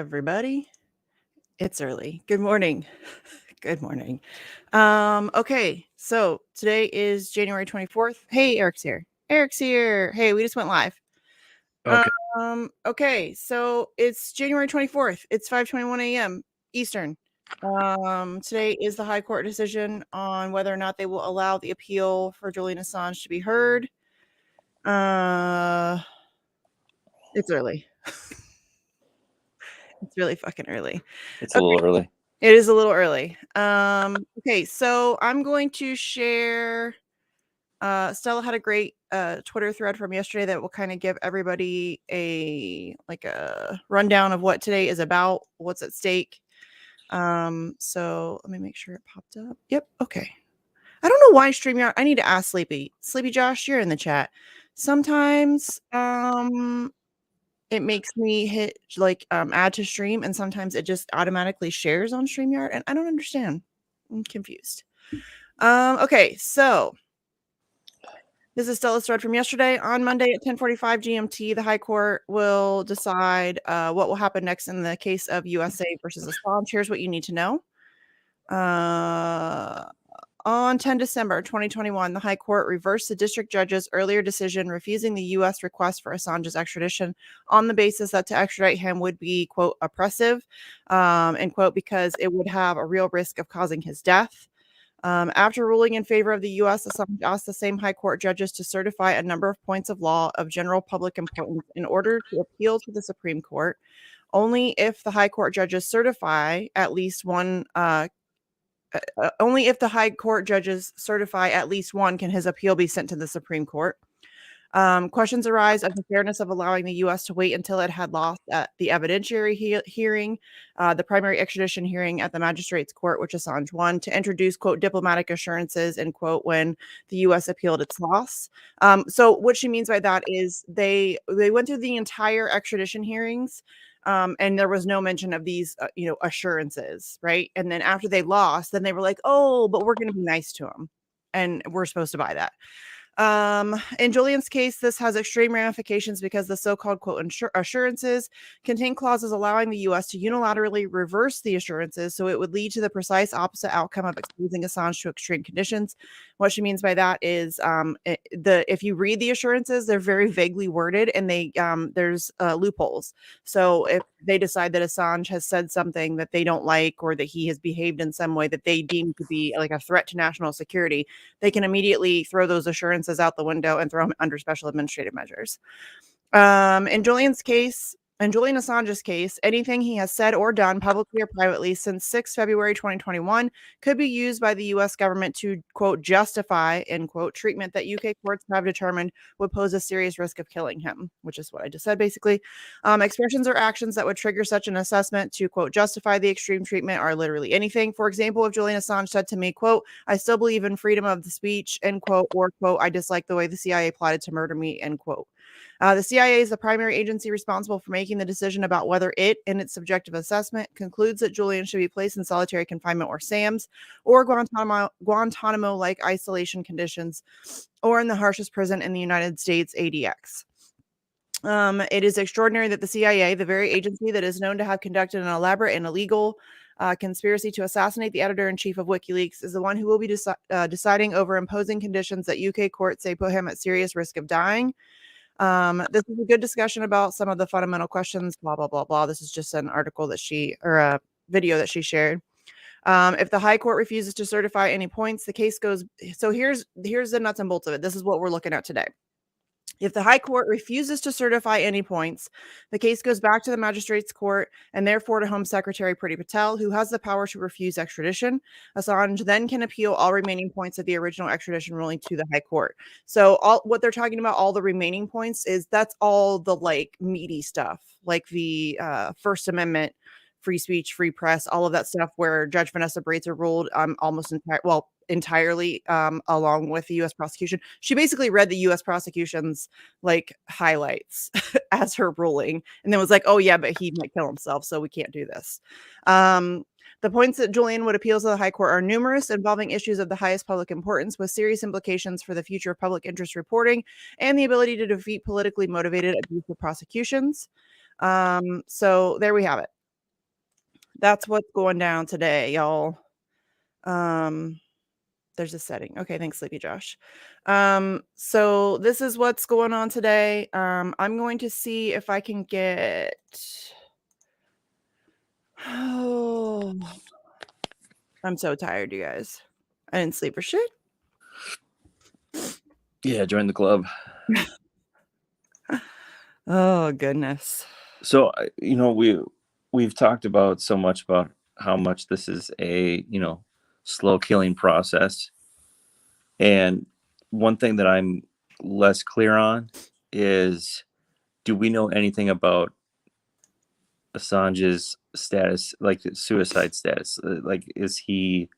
everybody. It's early. Good morning. Good morning. Okay, so today is January 24th. Hey, Eric's here. Eric's here. Hey, we just went live. Okay. Okay, so it's January 24th. It's 5:21 a.m. Eastern. Today is the High Court decision on whether or not they will allow the appeal for Julian Assange to be heard. It's early. It's really fucking early. It's a little early. It is a little early. Okay, so I'm going to share. Stella had a great Twitter thread from yesterday that will kind of give everybody a rundown of what today is about, what's at stake. So let me make sure it popped up. Yep. Okay. I don't know why StreamYard. I need to ask Sleepy Josh. You're in the chat. Sometimes it makes me hit add to stream, and sometimes it just automatically shares on StreamYard, and I don't understand. I'm confused. Okay, so this is Stella's thread from yesterday. On Monday at 10:45 GMT, the High Court will decide what will happen next in the case of USA versus Assange. Here's what you need to know. On 10 December 2021, the High Court reversed the district judge's earlier decision refusing the U.S. request for Assange's extradition on the basis that to extradite him would be, quote, oppressive, end quote, because it would have a real risk of causing his death. After ruling in favor of the U.S., Assange asked the same High Court judges to certify a number of points of law of general public importance in order to appeal to the Supreme Court. Only if the High Court judges certify at least one only if the High Court judges certify at least one can his appeal be sent to the Supreme Court. Questions arise of the fairness of allowing the U.S. to wait until it had lost at the evidentiary hearing, the primary extradition hearing at the magistrate's court, which Assange won, to introduce, quote, diplomatic assurances, end quote, when the U.S. appealed its loss. So what she means by that is they went through the entire extradition hearings, and there was no mention of these, assurances, right? And then after they lost, then they were like, oh, but we're going to be nice to them, and we're supposed to buy that. In Julian's case, this has extreme ramifications because the so-called, quote, assurances contain clauses allowing the U.S. to unilaterally reverse the assurances, so it would lead to the precise opposite outcome of exposing Assange to extreme conditions. What she means by that is if you read the assurances, they're very vaguely worded, and there's loopholes. So if they decide that Assange has said something that they don't like, or that he has behaved in some way that they deem to be like a threat to national security, they can immediately throw those assurances out the window and throw them under special administrative measures. In Julian Assange's case, anything he has said or done publicly or privately since 6 February 2021 could be used by the U.S. government to, quote, justify, end quote, treatment that UK courts have determined would pose a serious risk of killing him, which is what I just said, basically. Expressions or actions that would trigger such an assessment to, quote, justify the extreme treatment are literally anything. For example, if Julian Assange said to me, quote, I still believe in freedom of the speech, end quote, or, quote, I dislike the way the CIA plotted to murder me, end quote. The CIA is the primary agency responsible for making the decision about whether it, in its subjective assessment, concludes that Julian should be placed in solitary confinement or SAMS, or Guantanamo-like isolation conditions, or in the harshest prison in the United States, ADX. It is extraordinary that the CIA, the very agency that is known to have conducted an elaborate and illegal conspiracy to assassinate the editor-in-chief of WikiLeaks, is the one who will be deciding over imposing conditions that UK courts say put him at serious risk of dying. This is a good discussion about some of the fundamental questions, blah, blah, blah, blah. This is just an article that a video that she shared. If the High Court refuses to certify any points, the case goes. So here's the nuts and bolts of it. This is what we're looking at today. If the High Court refuses to certify any points, the case goes back to the magistrate's court and therefore to Home Secretary Priti Patel, who has the power to refuse extradition. Assange then can appeal all remaining points of the original extradition ruling to the High Court. So what they're talking about, all the remaining points, is that's all the meaty stuff, like the First Amendment, free speech, free press, all of that stuff where Judge Vanessa Braizer ruled entirely along with the U.S. prosecution. She basically read the U.S. prosecution's highlights as her ruling, and then was like, oh yeah, but he might kill himself, so we can't do this. The points that Julian would appeal to the High Court are numerous, involving issues of the highest public importance with serious implications for the future of public interest reporting and the ability to defeat politically motivated abusive prosecutions. So there we have it. That's what's going down today, y'all. There's a setting. Okay, thanks, Sleepy Josh. So this is what's going on today. I'm going to see if I can get. Oh, I'm so tired, you guys. I didn't sleep for shit. Yeah, join the club. Oh goodness. So we've talked about so much about how much this is a slow killing process, and one thing that I'm less clear on is, do we know anything about Assange's status, like suicide status? Like, is he?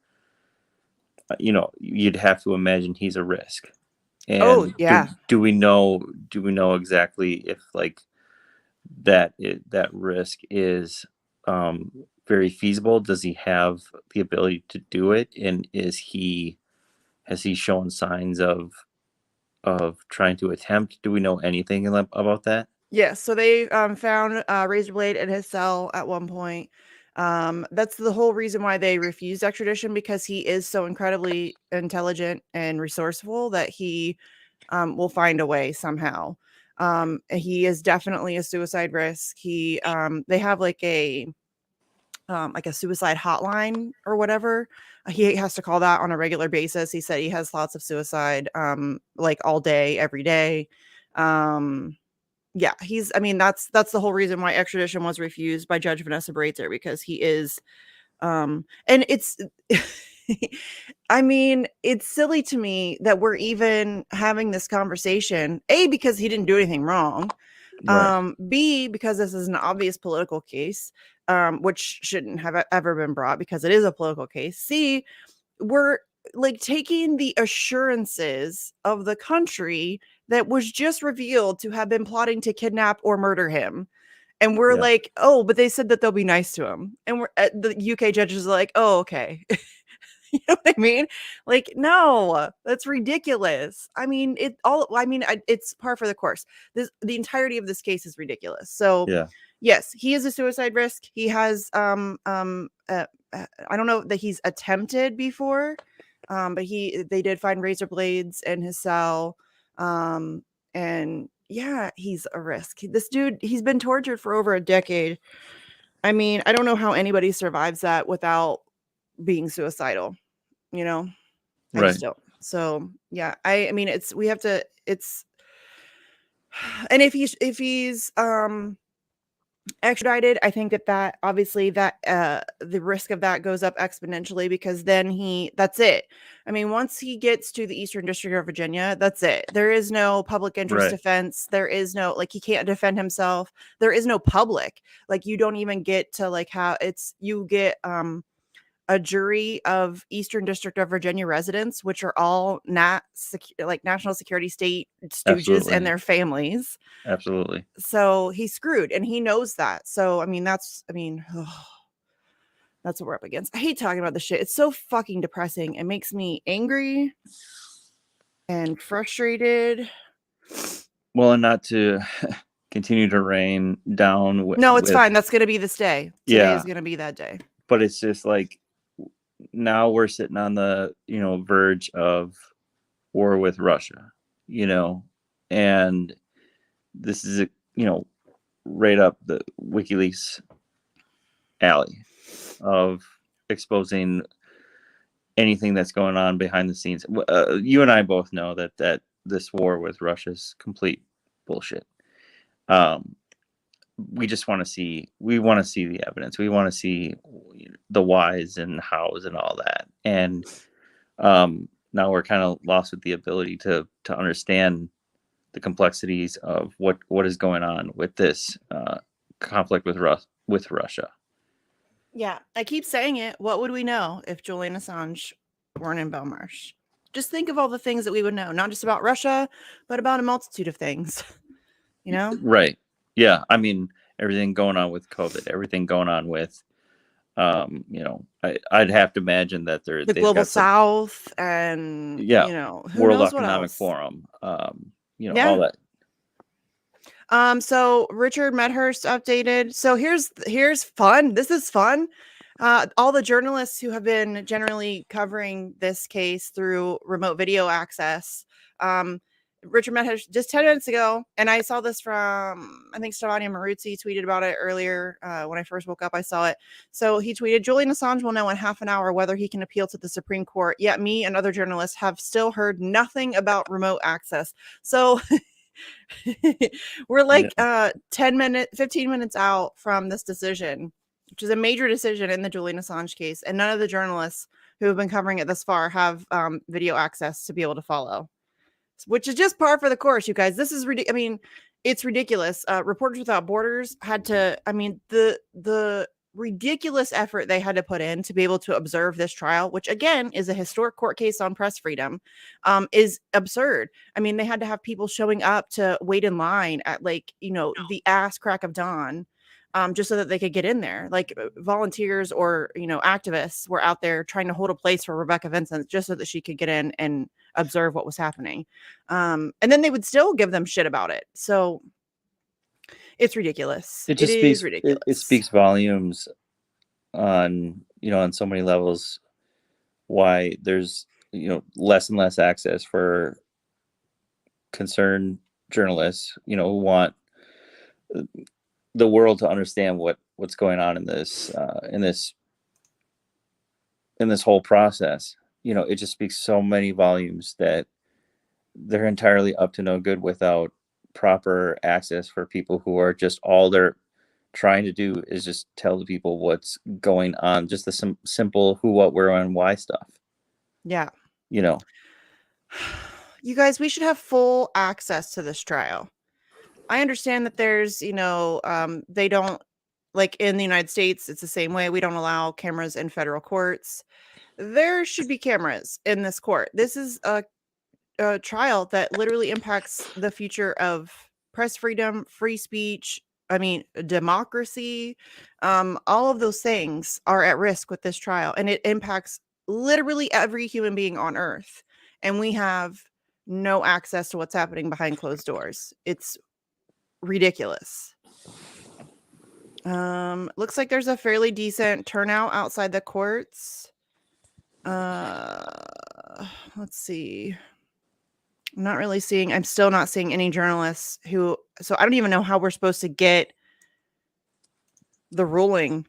You'd have to imagine he's a risk. Oh And yeah. do we know exactly if like that risk is very feasible? Does he have the ability to do it? And has he shown signs of trying to attempt? Do we know anything about that? Yeah, so they found a razor blade in his cell at one point. That's the whole reason why they refused extradition, because he is so incredibly intelligent and resourceful that he will find a way somehow. He is definitely a suicide risk. They have like a suicide hotline or whatever. He has to call that on a regular basis. He said he has thoughts of suicide like all day, every day. Yeah, that's the whole reason why extradition was refused by Judge Vanessa Breitzer, because he is and it's it's silly to me that we're even having this conversation. A, because he didn't do anything wrong. Right. B, because this is an obvious political case, which shouldn't have ever been brought because it is a political case. C, we're like taking the assurances of the country that was just revealed to have been plotting to kidnap or murder him. And we're Yeah. like, oh, but they said that they'll be nice to him. And the UK judges are like, oh, okay. You know what I mean? Like, no, that's ridiculous. It's par for the course. The entirety of this case is ridiculous. So, Yeah. yes, he is a suicide risk. He has I don't know that he's attempted before, but they did find razor blades in his cell. And yeah, he's a risk. This dude, he's been tortured for over a decade. I mean, I don't know how anybody survives that without being suicidal, you know? I Right. just don't. So, yeah, I mean, it's and if he's extradited, I think that obviously that the risk of that goes up exponentially, because then that's it. I mean, once he gets to the Eastern District of Virginia, that's it. There is no public interest Right. defense. There is no, like, he can't defend himself. There is no public. Like, you don't even get to like how you get a jury of Eastern District of Virginia residents, which are all like national security state stooges and Absolutely. their families. Absolutely. So he's screwed, and he knows that. So that's what we're up against. I hate talking about this shit. It's so fucking depressing. It makes me angry and frustrated. Well, and not to continue to rain down No, it's with fine. That's gonna be this day. Today is yeah, gonna be that day. but it's just like now we're sitting on the verge of war with Russia, and this is right up the WikiLeaks alley of exposing anything that's going on behind the scenes. You and I both know that this war with Russia is complete bullshit. We just want to see the evidence. We want to see the whys and hows and all that. And now we're kind of lost with the ability to understand the complexities of what is going on with this conflict with Russia. Yeah, I keep saying it. What would we know if Julian Assange weren't in Belmarsh? Just think of all the things that we would know, not just about Russia, but about a multitude of things. Right. Yeah. I mean, everything going on with COVID, everything going on with, I'd have to imagine that The they've Global got some, South and, yeah, who World knows what Economic else. Forum, Yeah. all that. So Richard Medhurst updated. So here's fun. This is fun. All the journalists who have been generally covering this case through remote video access. Richard Medhurst just 10 minutes ago, and I saw this from, I think Stefania Maruzzi tweeted about it earlier when I first woke up. I saw it. So he tweeted, Julian Assange will know in half an hour whether he can appeal to the Supreme Court. Yet me and other journalists have still heard nothing about remote access. So we're like 15 minutes out from this decision, which is a major decision in the Julian Assange case. And none of the journalists who have been covering it thus far have video access to be able to follow, which is just par for the course, you guys. This is ridiculous. I mean, it's ridiculous. Reporters Without Borders had to, I mean, the ridiculous effort they had to put in to be able to observe this trial, which again is a historic court case on press freedom, is absurd. I mean, they had to have people showing up to wait in line at, like, you know, the ass crack of dawn, just so that they could get in there. Like volunteers or, you know, activists were out there trying to hold a place for Rebecca Vincent just so that she could get in and observe what was happening. And then they would still give them shit about it. So it's ridiculous. It just is speaks ridiculous. it speaks volumes on, you know, on so many levels, why there's, you know, less and less access for concerned journalists, you know, who want the world to understand what's going on in this whole process. You know, it just speaks so many volumes that they're entirely up to no good without proper access for people who are just, all they're trying to do is just tell the people what's going on, just the simple who, what, where, and why stuff. Yeah. You know, you guys, we should have full access to this trial. I understand that there's, you know, they don't, like in the United States, it's the same way. We don't allow cameras in federal courts. There should be cameras in this court. This is a trial that literally impacts the future of press freedom, free speech. I mean, democracy. All of those things are at risk with this trial, and it impacts literally every human being on earth. And we have no access to what's happening behind closed doors. It's ridiculous. Looks like there's a fairly decent turnout outside the courts. Let's see. I'm still not seeing any journalists who, so I don't even know how we're supposed to get the ruling.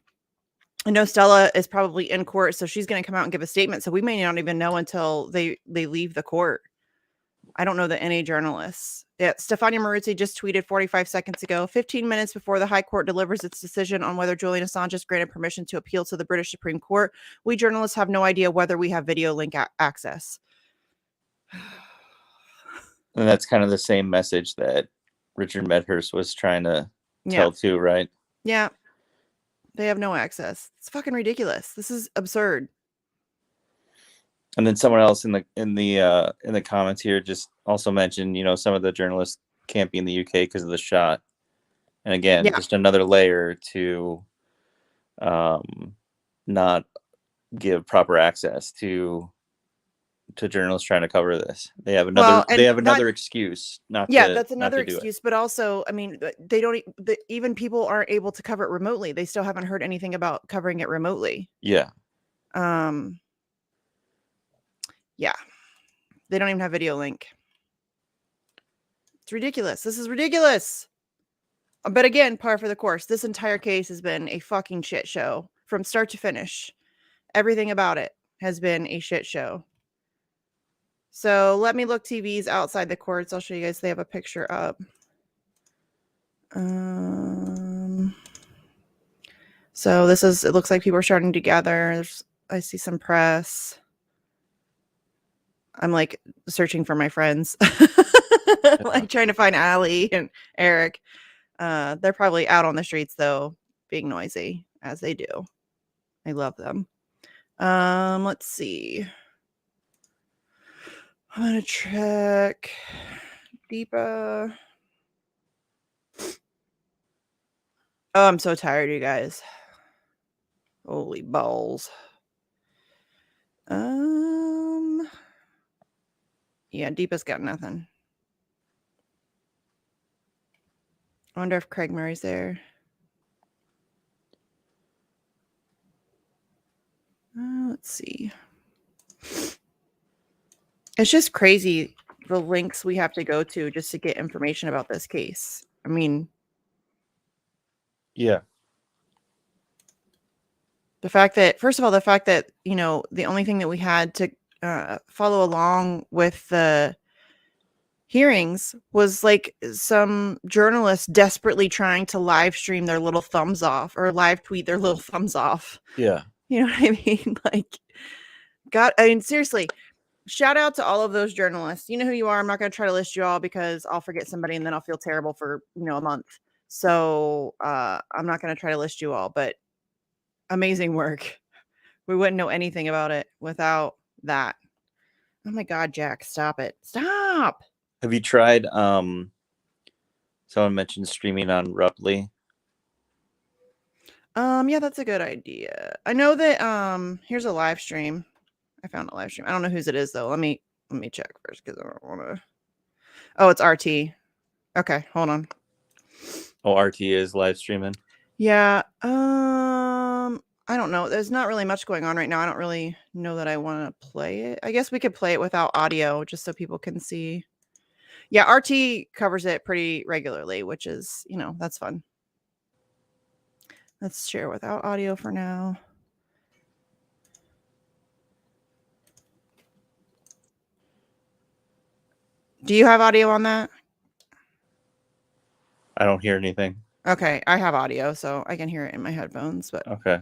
I know Stella is probably in court, so she's going to come out and give a statement. So we may not even know until they leave the court. I don't know that any journalists. Yeah, Stefania Maruzzi just tweeted 45 seconds ago, 15 minutes before the High Court delivers its decision on whether Julian Assange is granted permission to appeal to the British Supreme Court. We journalists have no idea whether we have video link access. and that's kind of the same message that Richard Medhurst was trying to tell too, right? Yeah. They have no access. It's fucking ridiculous. This is absurd. And then someone else in the comments here just also mentioned, you know, some of the journalists can't be in the UK because of the shot. And again, just another layer to not give proper access to journalists trying to cover this. They have another excuse not to. That's another excuse. But also, I mean, they don't even people aren't able to cover it remotely. They still haven't heard anything about covering it remotely. Yeah. Yeah. They don't even have video link. It's ridiculous. This is ridiculous. But again, par for the course. This entire case has been a fucking shit show from start to finish. Everything about it has been a shit show. So let me look TVs outside the courts. I'll show you guys. They have a picture up. So this is, it looks like people are starting to gather. I see some press. I'm like searching for my friends, like trying to find Allie and Eric. They're probably out on the streets though, being noisy as they do. I love them. Let's see. I'm gonna check Deepa. Oh, I'm so tired, you guys. Holy balls. Yeah, Deepa's got nothing. I wonder if Craig Murray's there. Let's see. It's just crazy the links we have to go to just to get information about this case. I mean, Yeah. the fact that, first of all, the fact that, you know, the only thing that we had to follow along with the hearings was like some journalists desperately trying to live stream their little thumbs off or live tweet their little thumbs off. Yeah. You know what I mean? Like, God, I mean, seriously, shout out to all of those journalists. You know who you are. I'm not going to try to list you all because I'll forget somebody and then I'll feel terrible for, you know, a month. So I'm not going to try to list you all, but amazing work. We wouldn't know anything about it without that. Oh my God, Jack, stop it. Stop. Have you tried someone mentioned streaming on Ruptly? Yeah, that's a good idea. I know that here's a live stream. I found a live stream. I don't know whose it is though. Let me check first because I don't want to. Oh, it's RT. Okay, hold on. Oh, RT is live streaming. Yeah. I don't know. There's not really much going on right now. I don't really know that I want to play it. I guess we could play it without audio just so people can see. Yeah, RT covers it pretty regularly, which is, you know, that's fun. Let's share without audio for now. Do you have audio on that? I don't hear anything. Okay, I have audio, so I can hear it in my headphones. But Okay.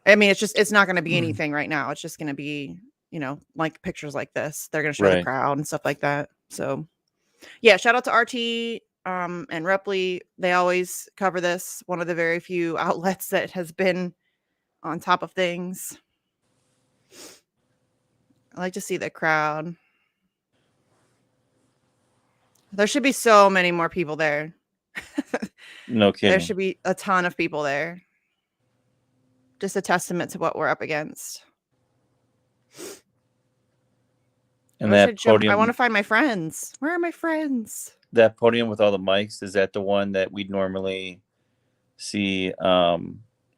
I mean, it's not going to be anything right now. It's just going to be, you know, like pictures like this. They're going to show the Right. crowd and stuff like that. So, yeah, shout out to RT and Ruptly. They always cover this. One of the very few outlets that has been on top of things. I like to see the crowd. There should be so many more people there. No kidding. There should be a ton of people there. Just a testament to what we're up against. And that podium, I want to find my friends. Where are my friends? That podium with all the mics, is that the one that we'd normally see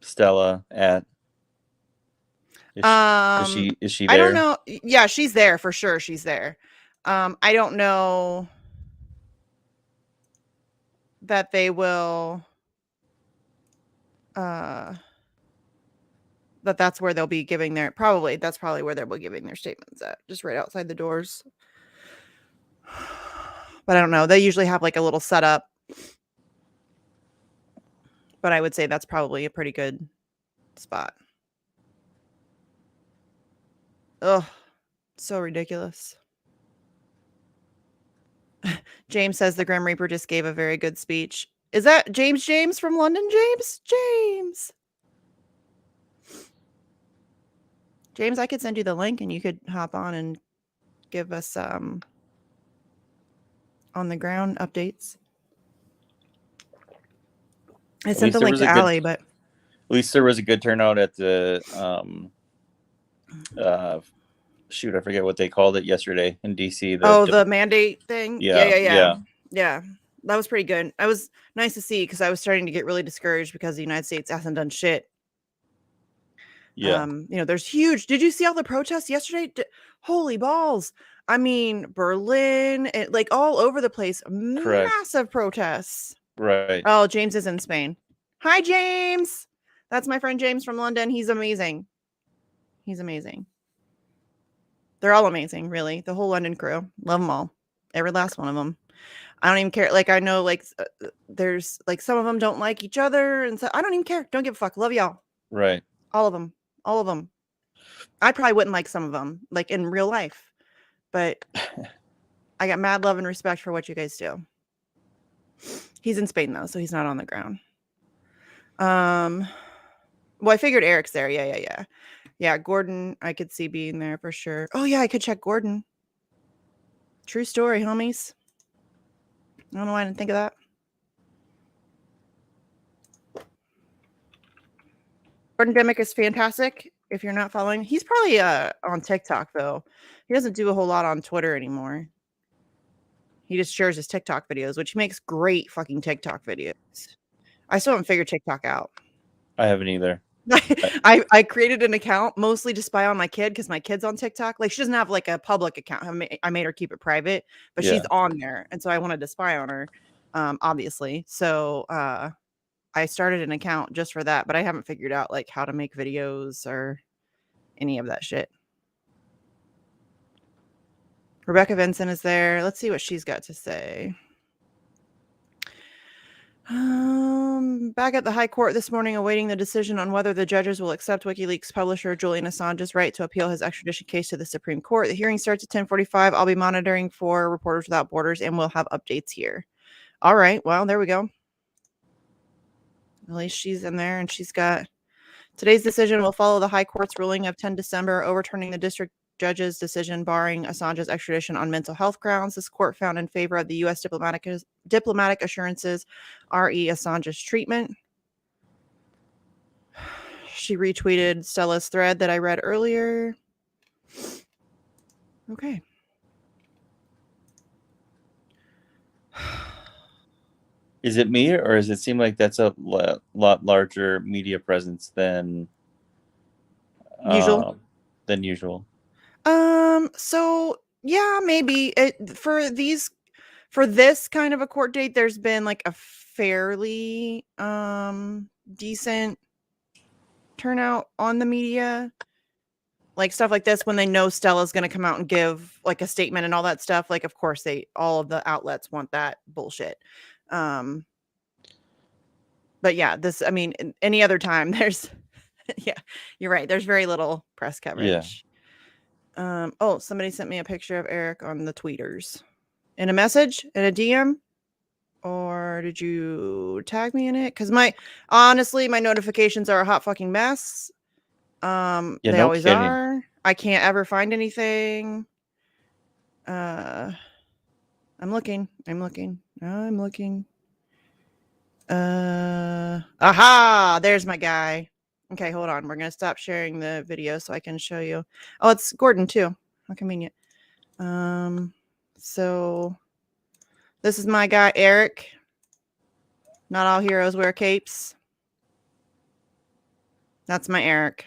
Stella at? Is she there? I don't know. Yeah, she's there for sure. She's there. I don't know that they will that's where they'll be giving their that's probably where they'll be giving their statements at, just right outside the doors. But I don't know. They usually have like a little setup. But I would say that's probably a pretty good spot. Ugh, so ridiculous. James says the Grim Reaper just gave a very good speech. Is that James from London? James, I could send you the link and you could hop on and give us on the ground updates. I sent the link to Allie, but at least there was a good turnout at the shoot, I forget what they called it yesterday in DC. The mandate thing. Yeah. That was pretty good. I was nice to see because I was starting to get really discouraged because the United States hasn't done shit. Yeah. You know, there's huge. Did you see all the protests yesterday? Holy balls. I mean, Berlin, like all over the place. Correct. Massive protests. Right. Oh, James is in Spain. Hi, James. That's my friend James from London. He's amazing. They're all amazing, really. The whole London crew. Love them all. Every last one of them. I don't even care. Like, I know, like, there's, like, some of them don't like each other. And so I don't even care. Don't give a fuck. Love y'all. Right. All of them. I probably wouldn't like some of them, like, in real life. But I got mad love and respect for what you guys do. He's in Spain, though, so he's not on the ground. Well, I figured Eric's there. Yeah, Gordon, I could see being there for sure. Oh, yeah, I could check Gordon. True story, homies. I don't know why I didn't think of that. Gordon Demick is fantastic. If you're not following, he's probably on TikTok, though. He doesn't do a whole lot on Twitter anymore. He just shares his TikTok videos, which makes great fucking TikTok videos. I still haven't figured TikTok out. I haven't either. I created an account mostly to spy on my kid because my kid's on TikTok. Like she doesn't have like a public account. I made her keep it private, but Yeah. she's on there, and so I wanted to spy on her, obviously. So I started an account just for that, but I haven't figured out like how to make videos or any of that shit. Rebecca Vincent is there. Let's see what she's got to say. Back at the High Court this morning, awaiting the decision on whether the judges will accept WikiLeaks publisher Julian Assange's right to appeal his extradition case to the Supreme Court. The hearing starts at 10:45. I'll be monitoring for Reporters Without Borders, and we'll have updates here. All right. Well, there we go. At least she's in there, and she's got today's decision will follow the High Court's ruling of 10 December, overturning the district judge's decision barring Assange's extradition on mental health grounds. This court found in favor of the U.S. diplomatic assurances R.E. Assange's treatment. She retweeted Stella's thread that I read earlier. Okay. Is it me, or does it seem like that's a lot larger media presence than Usual? Than usual? So yeah, maybe for this kind of a court date, there's been like a fairly decent turnout on the media. Like stuff like this, when they know Stella's going to come out and give like a statement and all that stuff, like of course all of the outlets want that bullshit. But yeah, I mean, any other time there's yeah, you're right. There's very little press coverage. Yeah. Oh, somebody sent me a picture of Eric on the tweeters in a message, in a DM, or did you tag me in it? Because honestly, my notifications are a hot fucking mess. Yeah, they no always kidding. are. I can't ever find anything. I'm looking. Aha! There's my guy. Okay, hold on. We're gonna stop sharing the video so I can show you. Oh, it's Gordon too. How convenient. So this is my guy, Eric. Not all heroes wear capes. That's my Eric.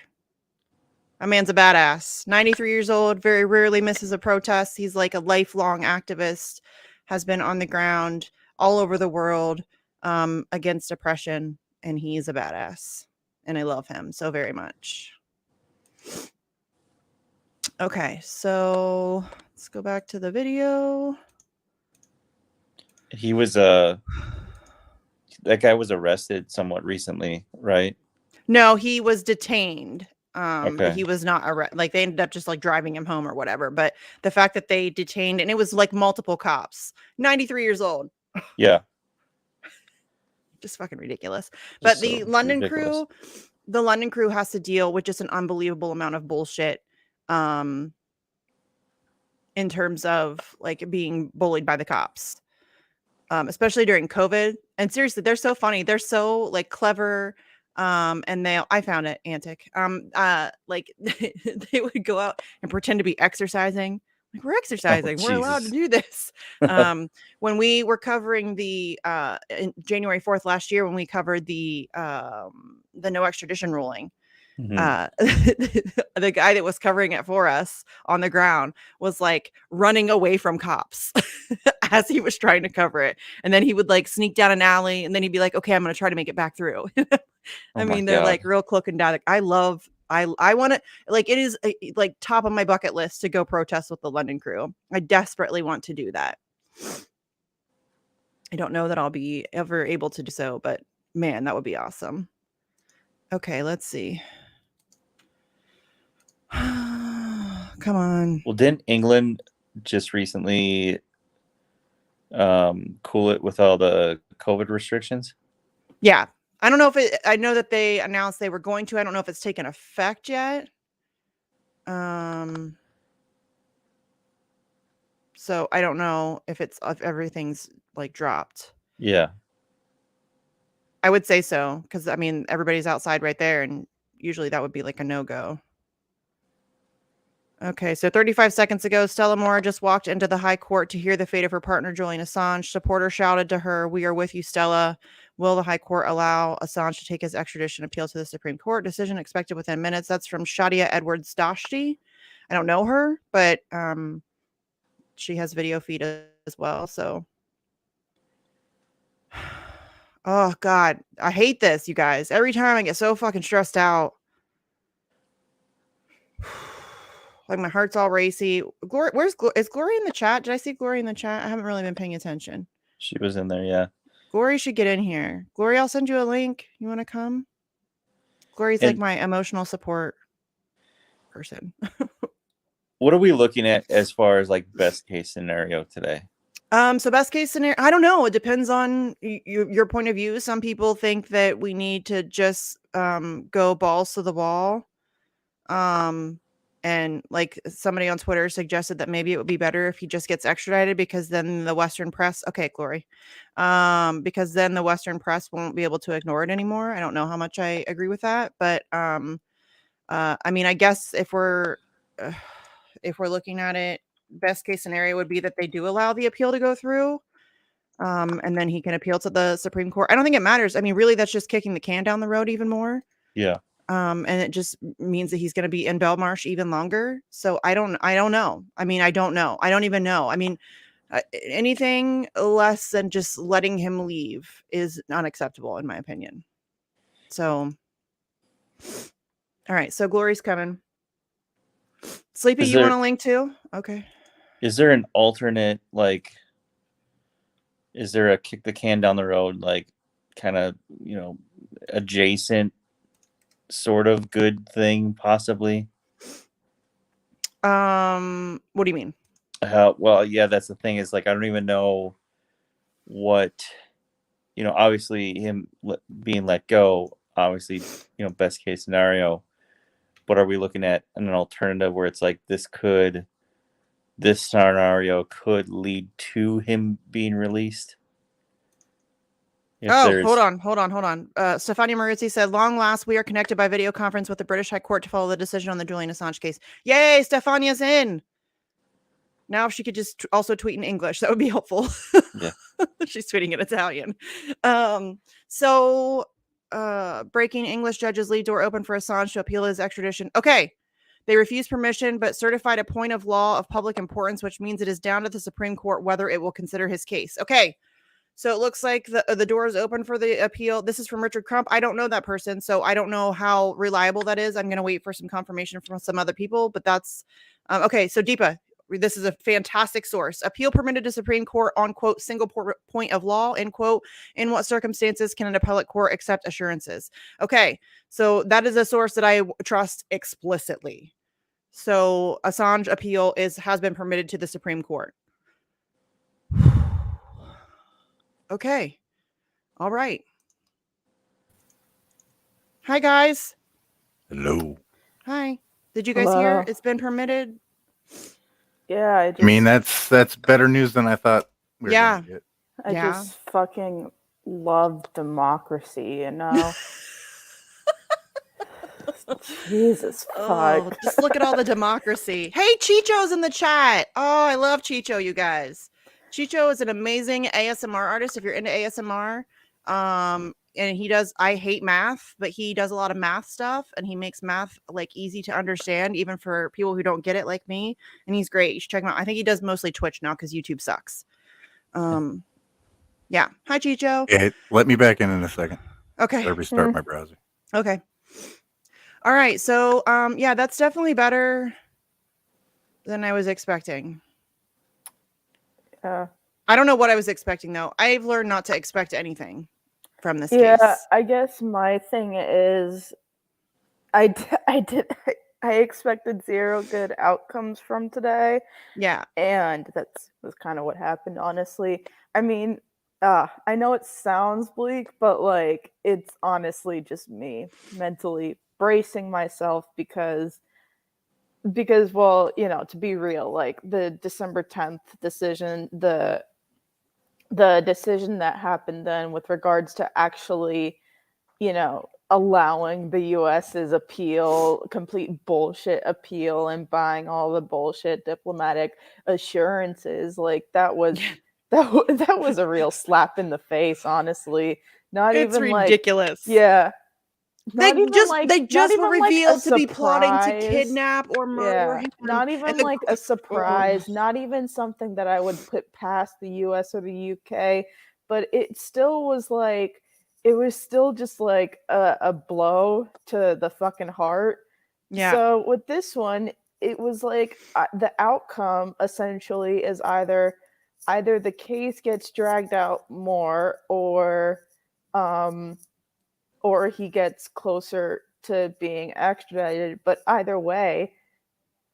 My man's a badass. 93 years old, very rarely misses a protest. He's like a lifelong activist, has been on the ground all over the world against oppression, and he's a badass. And I love him so very much. Okay, so let's go back to the video. He was that guy was arrested somewhat recently, right? No, he was detained. Okay. He was not arrested. Like they ended up just like driving him home or whatever. But the fact that they detained, and it was like multiple cops, 93 years old. Yeah. Just fucking ridiculous. But Just the so London ridiculous. crew has to deal with just an unbelievable amount of bullshit. In terms of like being bullied by the cops. Especially during COVID. And seriously, they're so funny. They're so like clever. And I found it antic. Like they would go out and pretend to be exercising. Like we're exercising. We're allowed to do this. When we were covering in January 4th last year, when we covered the no extradition ruling, the guy that was covering it for us on the ground was like running away from cops as he was trying to cover it, and then he would like sneak down an alley, and then he'd be like, okay, I'm gonna try to make it back through. I mean, they're like real cloak and dagger. I want to, like, it is like top of my bucket list to go protest with the London crew. I desperately want to do that. I don't know that I'll be ever able to do so, but man, that would be awesome. Okay, let's see. Come on. Well, didn't England just recently cool it with all the COVID restrictions? Yeah. I don't know if I know that they announced they were going to. I don't know if it's taken effect yet. So I don't know if everything's like dropped. Yeah. I would say so, because I mean everybody's outside right there, and usually that would be like a no-go. Okay, so 35 seconds ago, Stella Moore just walked into the High Court to hear the fate of her partner, Julian Assange. Supporters shouted to her, "We are with you, Stella. Will the High Court allow Assange to take his extradition appeal to the Supreme Court? Decision expected within minutes. That's from Shadia Edwards Dashti. I don't know her, but she has video feed as well. So, oh God, I hate this, you guys. Every time I get so fucking stressed out. Like my heart's all racy. Glory, is Glory in the chat? Did I see Glory in the chat? I haven't really been paying attention. She was in there, yeah. Glory should get in here. Glory, I'll send you a link. You want to come? Glory's like my emotional support person. What are we looking at as far as like best case scenario today? So best case scenario, I don't know. It depends on your point of view. Some people think that we need to just go balls to the wall. And like somebody on Twitter suggested that maybe it would be better if he just gets extradited because then the Western press, okay, Glory, because then the Western press won't be able to ignore it anymore. I don't know how much I agree with that, but I mean, I guess if we're looking at it, best case scenario would be that they do allow the appeal to go through, and then he can appeal to the Supreme Court. I don't think it matters. I mean, really, that's just kicking the can down the road even more. Yeah. And it just means that he's going to be in Belmarsh even longer. So I don't know. I mean, I don't know. I don't even know. I mean, anything less than just letting him leave is unacceptable in my opinion. So, all right. So Glory's coming. Sleepy, you want a link too? Okay. Is there an alternate, like, is there a kick the can down the road, like kind of, adjacent sort of good thing possibly? What do you mean? Well, yeah, that's the thing is like, I don't even know what, obviously him being let go, obviously, best case scenario, but are we looking at an alternative where it's like this scenario could lead to him being released? Hold on. Stefania Marizzi said, long last, we are connected by video conference with the British High Court to follow the decision on the Julian Assange case. Yay, Stefania's in. Now if she could just also tweet in English, that would be helpful. Yeah. She's tweeting in Italian. So breaking English judges leave door open for Assange to appeal his extradition. Okay. They refused permission, but certified a point of law of public importance, which means it is down to the Supreme Court whether it will consider his case. Okay. So it looks like the door is open for the appeal. This is from Richard Crump. I don't know that person, so I don't know how reliable that is. I'm going to wait for some confirmation from some other people, but that's okay. So Deepa, this is a fantastic source. Appeal permitted to Supreme Court on, quote, single point of law, end quote. In what circumstances can an appellate court accept assurances? Okay, so that is a source that I trust explicitly. So Assange appeal has been permitted to the Supreme Court. Okay. All right. Hi, guys. Hello. Hi. Did you guys hear it's been permitted? Yeah. I mean, that's better news than I thought we were gonna get. I just fucking love democracy, Jesus fuck. Just look at all the democracy. Hey, Chicho's in the chat. Oh, I love Chicho, you guys. Chicho is an amazing ASMR artist if you're into ASMR. And he does, I hate math, but he does a lot of math stuff and he makes math like easy to understand, even for people who don't get it like me. And he's great. You should check him out. I think he does mostly Twitch now because YouTube sucks. Yeah. Hi, Chicho. Yeah, let me back in a second. Okay. I'll restart my browser. Okay. All right. So, yeah, that's definitely better than I was expecting. I don't know what I was expecting though. I've learned not to expect anything from this case. Yeah, I guess my thing is I expected zero good outcomes from today. Yeah. And that was kind of what happened, honestly. I mean, I know it sounds bleak, but like it's honestly just me mentally bracing myself because well, to be real, like the December 10th decision, the decision that happened then with regards to actually, allowing the US's appeal, complete bullshit appeal, and buying all the bullshit diplomatic assurances, like that was a real slap in the face, honestly, Not It's even like, ridiculous. yeah. They Not even just like, they not just were even like a revealed to be plotting to surprise. kidnap or murder Yeah, him. not and even the- like a surprise, not even something that I would put past the US or the UK, but it still was like, it was still just like a blow to the fucking heart. Yeah. So with this one, it was like the outcome essentially is either the case gets dragged out more, or he gets closer to being extradited. But either way,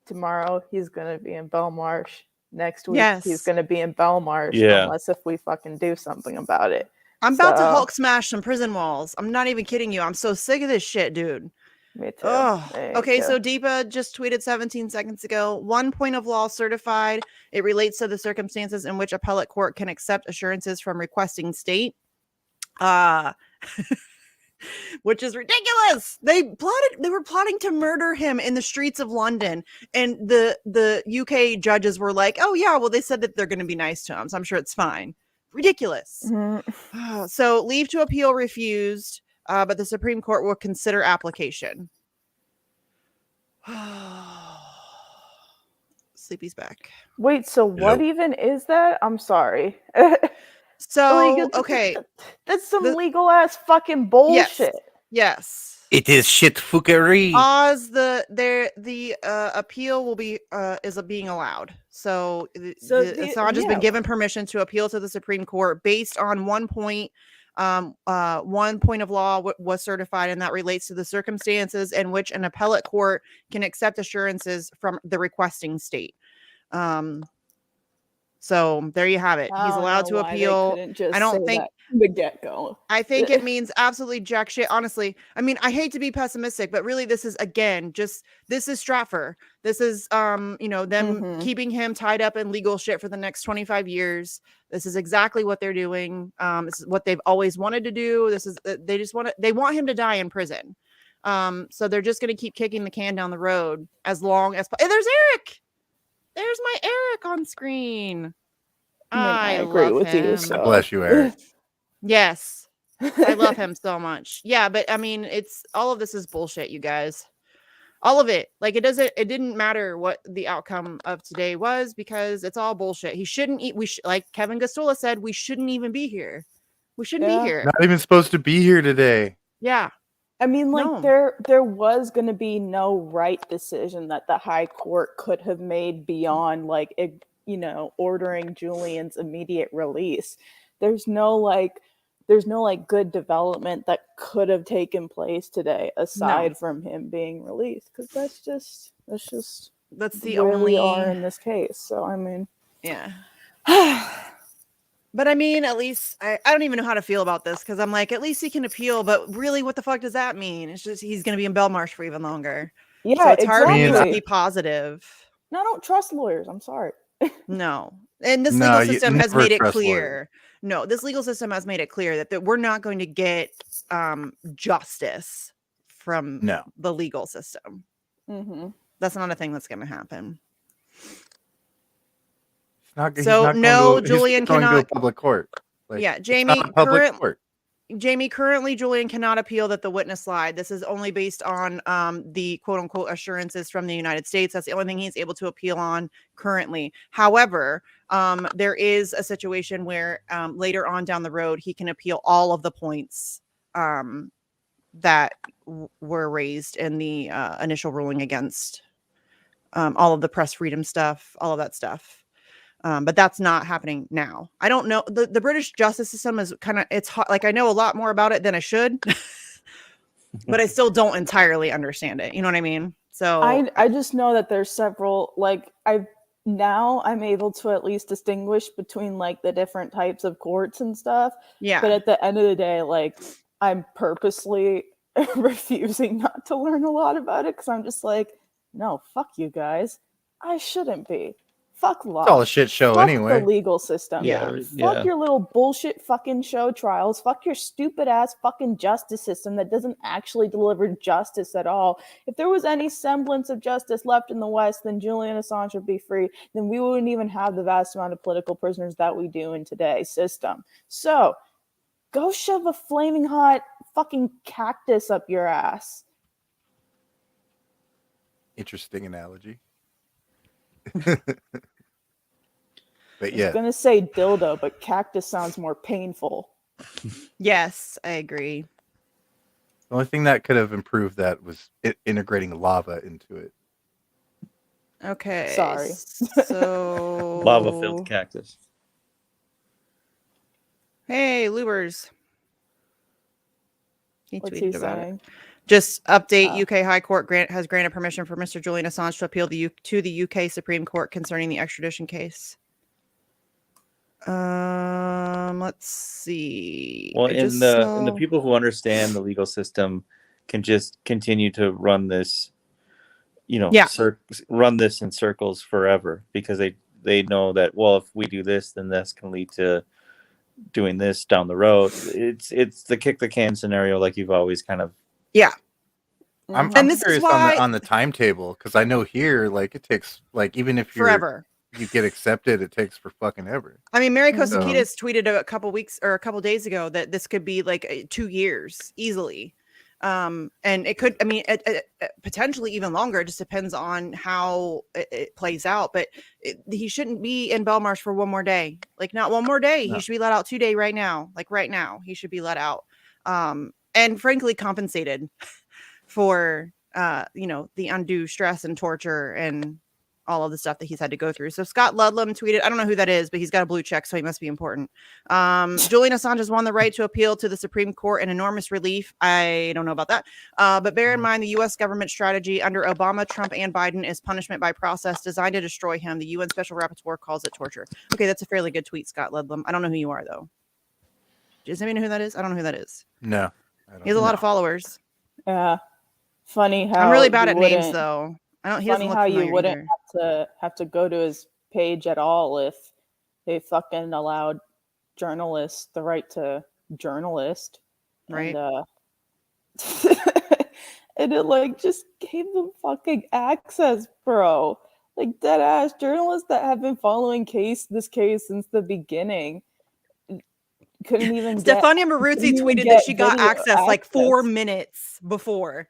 tomorrow he's gonna be in Belmarsh. Next week he's Yes. gonna be in Belmarsh, Yeah. unless if we fucking do something about it. I'm about to So- Hulk smash some prison walls. I'm not even kidding you. I'm so sick of this shit, dude. Me too. Oh, Me okay. too. So Deepa just tweeted 17 seconds ago. 1 point of law certified. It relates to the circumstances in which appellate court can accept assurances from requesting state. Which is ridiculous. They were plotting to murder him in the streets of London, and the UK judges were like, "Oh yeah, well they said that they're going to be nice to him, so I'm sure it's fine." Ridiculous. Mhm. So leave to appeal refused, but the Supreme Court will consider application. Sleepy's back. Wait, so what even is that? I'm sorry. So okay, That's some the- legal ass fucking bullshit. yes. It is shit fuckery. Oz, the appeal will be is being allowed. So, Assange has been given permission to appeal to the Supreme Court based on 1 point. 1 point of law was certified, and that relates to the circumstances in which an appellate court can accept assurances from the requesting state. So there you have it. He's allowed to appeal. I don't think from the get-go. I think it means absolutely jack shit. Honestly, I mean, I hate to be pessimistic, but really, this is again this is Stratfor. This is them keeping him tied up in legal shit for the next 25 years. This is exactly what they're doing. This is what they've always wanted to do. This is they want him to die in prison. So they're just going to keep kicking the can down the road as long as. Hey, there's Eric. There's my Eric on screen. I agree love with you. him. So. Bless you, Eric. Yes. I love him so much. Yeah, but I mean, it's all of this is bullshit, you guys. All of it. Like it didn't matter what the outcome of today was because it's all bullshit. He shouldn't eat. Like Kevin Gostola said, we shouldn't even be here. We shouldn't be here. Not even supposed to be here today. Yeah. I mean, like No. there was going to be no right decision that the high court could have made beyond like ordering Julian's immediate release. There's no good development that could have taken place today aside from him being released, because that's the where we are in this case. So I mean, yeah. But I mean, at least I don't even know how to feel about this because I'm like, at least he can appeal. But really, what the fuck does that mean? It's just he's going to be in Belmarsh for even longer. yeah, So it's hard for me exactly. to be positive. No, I don't trust lawyers. I'm sorry. No. And this No, legal you system has never made it trust clear. lawyers. No, this legal system has made it clear that we're not going to get justice from the legal system. Mm-hmm. That's not a thing that's going to happen. So no, Julian going to a cannot. public court. Like, Yeah, it's Jamie, not a public court. currently Julian cannot appeal that the witness lied. This is only based on the quote unquote assurances from the United States. That's the only thing he's able to appeal on currently. However, there is a situation where later on down the road, he can appeal all of the points that were raised in the initial ruling against all of the press freedom stuff, all of that stuff. But that's not happening now. I don't know. The British justice system is it's hot. Like I know a lot more about it than I should, but I still don't entirely understand it. You know what I mean? So I just know that there's several, like I'm able to at least distinguish between like the different types of courts and stuff. Yeah. But at the end of the day, like I'm purposely refusing not to learn a lot about it because I'm just like, no, fuck you guys. I shouldn't be. Fuck law. It's all a shit show Fuck anyway. the legal system. Fuck your little bullshit fucking show trials. Fuck your stupid ass fucking justice system that doesn't actually deliver justice at all. If there was any semblance of justice left in the West, then Julian Assange would be free. Then we wouldn't even have the vast amount of political prisoners that we do in today's system. So go shove a flaming hot fucking cactus up your ass. Interesting analogy. I But was yeah, gonna say dildo, but cactus sounds more painful. Yes, I agree. the only thing that could have improved that was integrating lava into it. Okay. Sorry. So Lava-filled cactus. Hey, Lubers. He What's tweeted he about it. saying? Just update: Oh. UK High Court has granted permission for Mr. Julian Assange to appeal to the UK Supreme Court concerning the extradition case. Let's see. Well, I and just the saw- people who understand the legal system can just continue to run this, Yeah. run this in circles forever, because they know that, well, if we do this, then this can lead to doing this down the road. It's the kick the can scenario, like you've always kind of. yeah. I'm Mhm. And this is curious why- on the timetable, because I know here, like, it takes, like, even if Forever. you get accepted, it takes for fucking ever. I mean, Mary Mhm. Kosakidas tweeted a couple weeks or a couple days ago that this could be like 2 years easily. And it could, I mean, potentially even longer. It just depends on how it plays out. But he shouldn't be in Belmarsh for one more day. Like, not one more day. No. He should be let out today, right now. Like, right now, he should be let out. And frankly, compensated for, the undue stress and torture and all of the stuff that he's had to go through. So Scott Ludlam tweeted, I don't know who that is, but he's got a blue check, so he must be important. Julian Assange has won the right to appeal to the Supreme Court, an enormous relief. I don't know about that. But bear in mind, the U.S. government strategy under Obama, Trump, and Biden is punishment by process designed to destroy him. The UN Special Rapporteur calls it torture. Okay, that's a fairly good tweet, Scott Ludlam. I don't know who you are, though. Does anybody know who that is? I don't know who that is. No, I don't He has a lot of followers. Yeah. Funny how I'm really bad you at names, wouldn't- though. He Funny doesn't look how you familiar wouldn't either. have to go to his page at all if they fucking allowed journalists the right to journalist. Right. And and it like just gave them fucking access, bro. Like dead ass journalists that have been following this case since the beginning couldn't even get Stefania Maruzzi couldn't even tweeted that get she got video access like 4 access. minutes before.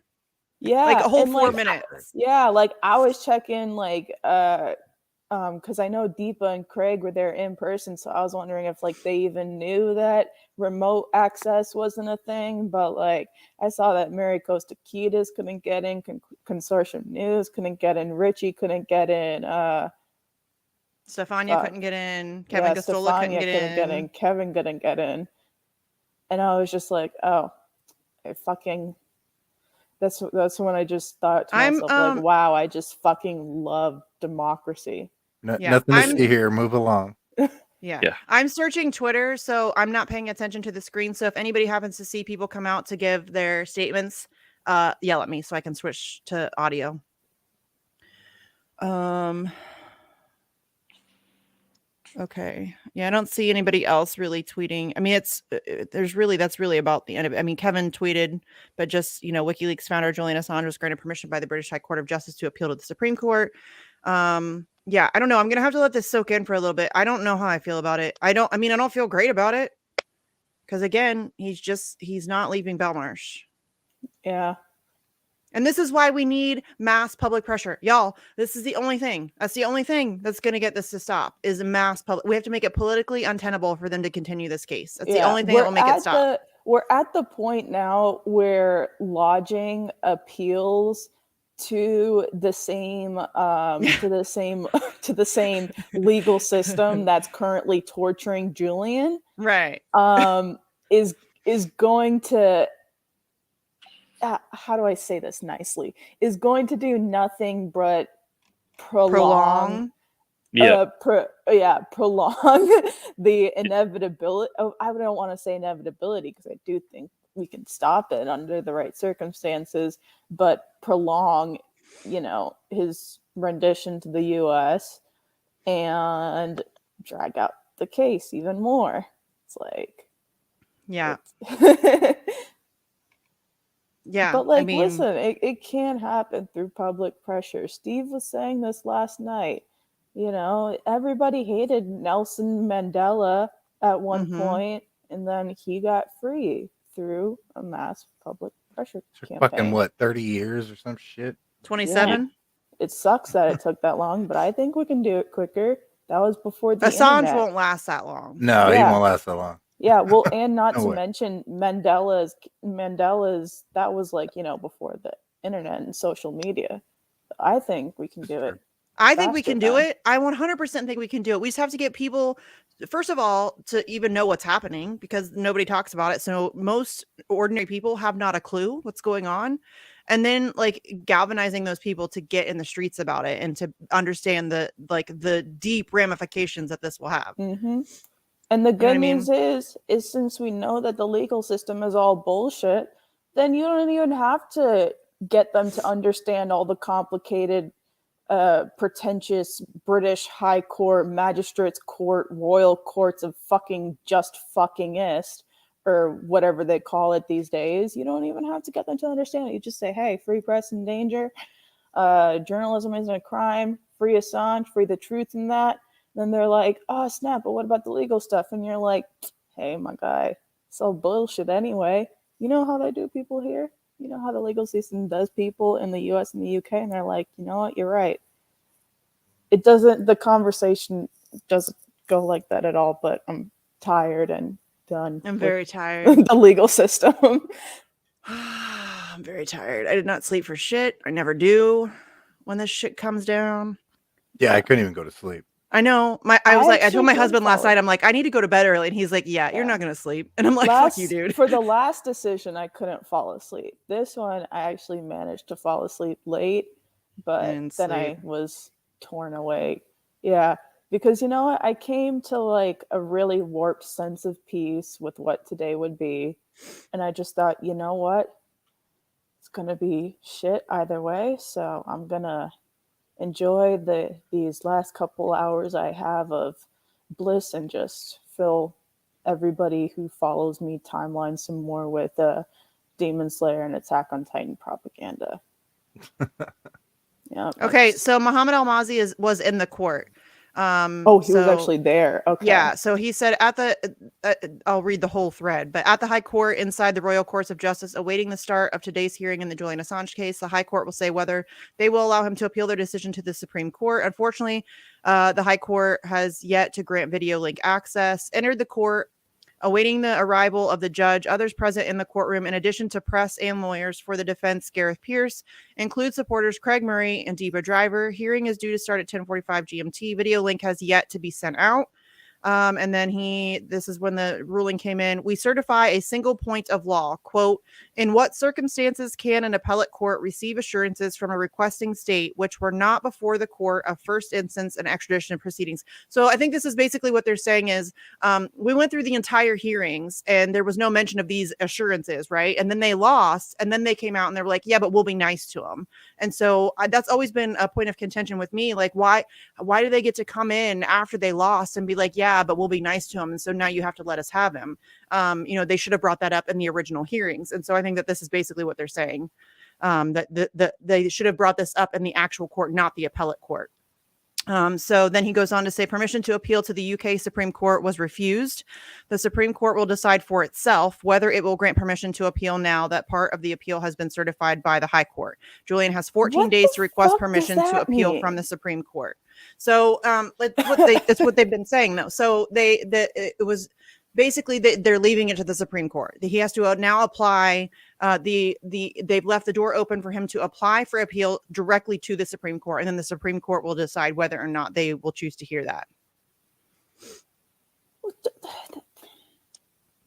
Yeah, Like a whole and, 4 like, minutes. Yeah, like I was checking like because I know Deepa and Craig were there in person, so I was wondering if like they even knew that remote access wasn't a thing. But like I saw that Mary Kostakides couldn't get in, Consortium News couldn't get in, Richie couldn't get in, Stefania couldn't get in. Kevin Gostola couldn't get in. Kevin couldn't get in. And I was just like, oh, I fucking that's when I just thought to myself, like, wow, I just fucking love democracy. Yeah, nothing to see here. Move along. Yeah. Yeah. I'm searching Twitter, so I'm not paying attention to the screen. So if anybody happens to see people come out to give their statements, yell at me so I can switch to audio. Okay. Yeah, I don't see anybody else really tweeting. I mean, that's really about the end of it. I mean, Kevin tweeted, but just, WikiLeaks founder Julian Assange was granted permission by the British High Court of Justice to appeal to the Supreme Court. Yeah, I don't know. I'm going to have to let this soak in for a little bit. I don't know how I feel about it. I don't feel great about it. Because again, he's not leaving Belmarsh. Yeah. And this is why we need mass public pressure. Y'all, this is the only thing. That's the only thing that's going to get this to stop is mass public. We have to make it politically untenable for them to continue this case. That's the only thing that will make it stop. We're at the point now where lodging appeals to the same to the same legal system that's currently torturing Julian, right, is going to how do I say this nicely, is going to do nothing but prolong prolong the inevitability. I don't want to say inevitability because I do think we can stop it under the right circumstances, but prolong, his rendition to the U.S. and drag out the case even more. It's like, yeah. Yeah, but like, listen, it can happen through public pressure. Steve was saying this last night. Everybody hated Nelson Mandela at one point, and then he got free through a mass public pressure For campaign. fucking what, 30 years or some shit? 27. It sucks that it took that long, but I think we can do it quicker. That was before the Assange internet. won't last that long. No, he Yeah. won't last that long. Yeah, well, and not No to way. mention Mandela's. That was like, before the internet and social media. I think we can do it. I think we faster can do time. it. I 100% think we can do it. We just have to get people, first of all, to even know what's happening because nobody talks about it. So most ordinary people have not a clue what's going on. And then like galvanizing those people to get in the streets about it and to understand the deep ramifications that this will have. Mm-hmm. And the what good I mean? news is since we know that the legal system is all bullshit, then you don't even have to get them to understand all the complicated, pretentious British High Court, Magistrates Court, Royal Courts of fucking just fuckingist, or whatever they call it these days. You don't even have to get them to understand it. You just say, hey, free press in danger. Journalism isn't a crime. Free Assange, free the truth in that. Then they're like, oh, snap, but what about the legal stuff? And you're like, hey, my guy, it's all bullshit anyway. You know how they do people here? You know how the legal system does people in the US and the UK? And they're like, you know what? You're right. The conversation doesn't go like that at all, but I'm tired and done. I'm with very tired. the legal system. I'm very tired. I did not sleep for shit. I never do when this shit comes down. Yeah, I couldn't even go to sleep. I know. I actually told my couldn't husband last fall night, I'm like, I need to go to bed early. And he's like, yeah, you're Yeah. not going to sleep. And I'm like, fuck you, dude. For the last decision, I couldn't fall asleep. This one, I actually managed to fall asleep late, but And then I sleep. was torn awake. Yeah, because you know what? I came to like a really warped sense of peace with what today would be. And I just thought, you know what? It's going to be shit either way. So I'm going to enjoy these last couple hours I have of bliss and just fill everybody who follows me timeline some more with Demon Slayer and Attack on Titan propaganda. Yeah. Okay. So Muhammad Almazy was in the court. He was actually there. Okay. Yeah. So he said I'll read the whole thread, but at the High Court inside the Royal Courts of Justice, awaiting the start of today's hearing in the Julian Assange case, the High Court will say whether they will allow him to appeal their decision to the Supreme Court. Unfortunately, the High Court has yet to grant video link access. Entered the court, awaiting the arrival of the judge. Others present in the courtroom, in addition to press and lawyers for the defense, Gareth Pierce, include supporters Craig Murray and Deepa Driver. Hearing is due to start at 10:45 GMT. Video link has yet to be sent out. And then this is when the ruling came in. We certify a single point of law, quote, in what circumstances can an appellate court receive assurances from a requesting state which were not before the court of first instance and extradition proceedings? So I think this is basically what they're saying is we went through the entire hearings and there was no mention of these assurances, right? And then they lost and then they came out and they were like, yeah, but we'll be nice to them. And so that's always been a point of contention with me. Like, why do they get to come in after they lost and be like, yeah, but we'll be nice to him. And so now you have to let us have him. They should have brought that up in the original hearings. And so I think that this is basically what they're saying, that they should have brought this up in the actual court, not the appellate court. So then he goes on to say permission to appeal to the UK Supreme Court was refused. The Supreme Court will decide for itself whether it will grant permission to appeal now that part of the appeal has been certified by the High Court. Julian has 14 What days the to request fuck does permission to that appeal mean? from the Supreme Court. So that's what they've been saying though. So it was basically they're leaving it to the Supreme Court. He has to now apply. They've left the door open for him to apply for appeal directly to the Supreme Court, and then the Supreme Court will decide whether or not they will choose to hear that.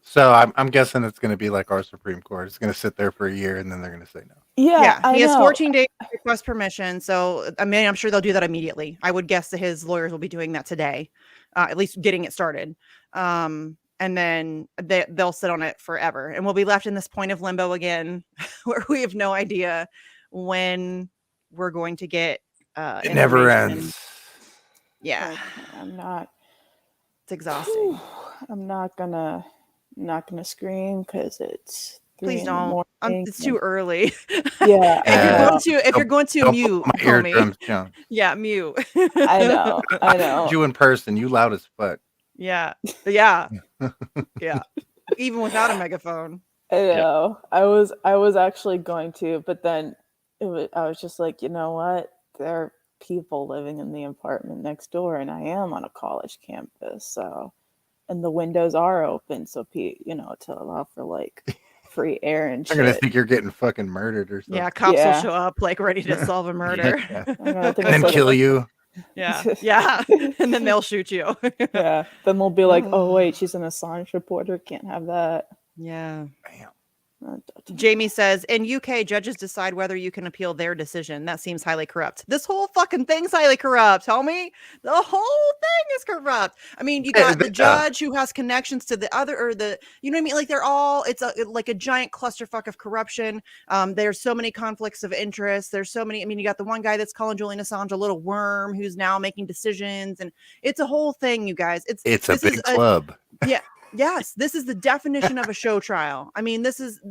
So I'm guessing it's going to be like our Supreme Court. It's going to sit there for a year and then they're going to say no. Yeah, I he has know. 14 days to request permission. So I mean, I'm sure they'll do that immediately. I would guess that his lawyers will be doing that today, at least getting it started. And then they'll sit on it forever, and we'll be left in this point of limbo again, where we have no idea when we're going to get. It never information. ends. Yeah, I'm not. it's exhausting. I'm not gonna scream because it's 3 Please in the don't. morning. It's too early. Yeah, If you're going to mute, My homie. eardrums, Jones. Yeah, mute. I know. You in person, you loud as fuck. Yeah. even without a megaphone. I know. I was actually going to, but then I was just like, you know what? There are people living in the apartment next door, and I am on a college campus, so and the windows are open, so to allow for like free air and I'm gonna shit. think you're getting fucking murdered or something. Yeah, cops will Yeah. show up like ready to solve a murder. Yeah. I'm gonna think And it's then like kill you. Yeah, yeah, and then they'll shoot you. yeah. Then they'll be like, oh wait, she's an Assange reporter. Can't have that. Yeah. Damn. Jamie says, in UK, judges decide whether you can appeal their decision. That seems highly corrupt. This whole fucking thing's highly corrupt, homie. The whole thing is corrupt. I mean, you got the judge who has connections to the other, or the, you know what I mean? Like they're all, it's like a giant clusterfuck of corruption. There's so many conflicts of interest. There's so many, I mean, you got the one guy that's calling Julian Assange a little worm who's now making decisions. And it's a whole thing, you guys. It's a big club. Yeah. Yes, this is the definition of a show trial. I mean, this is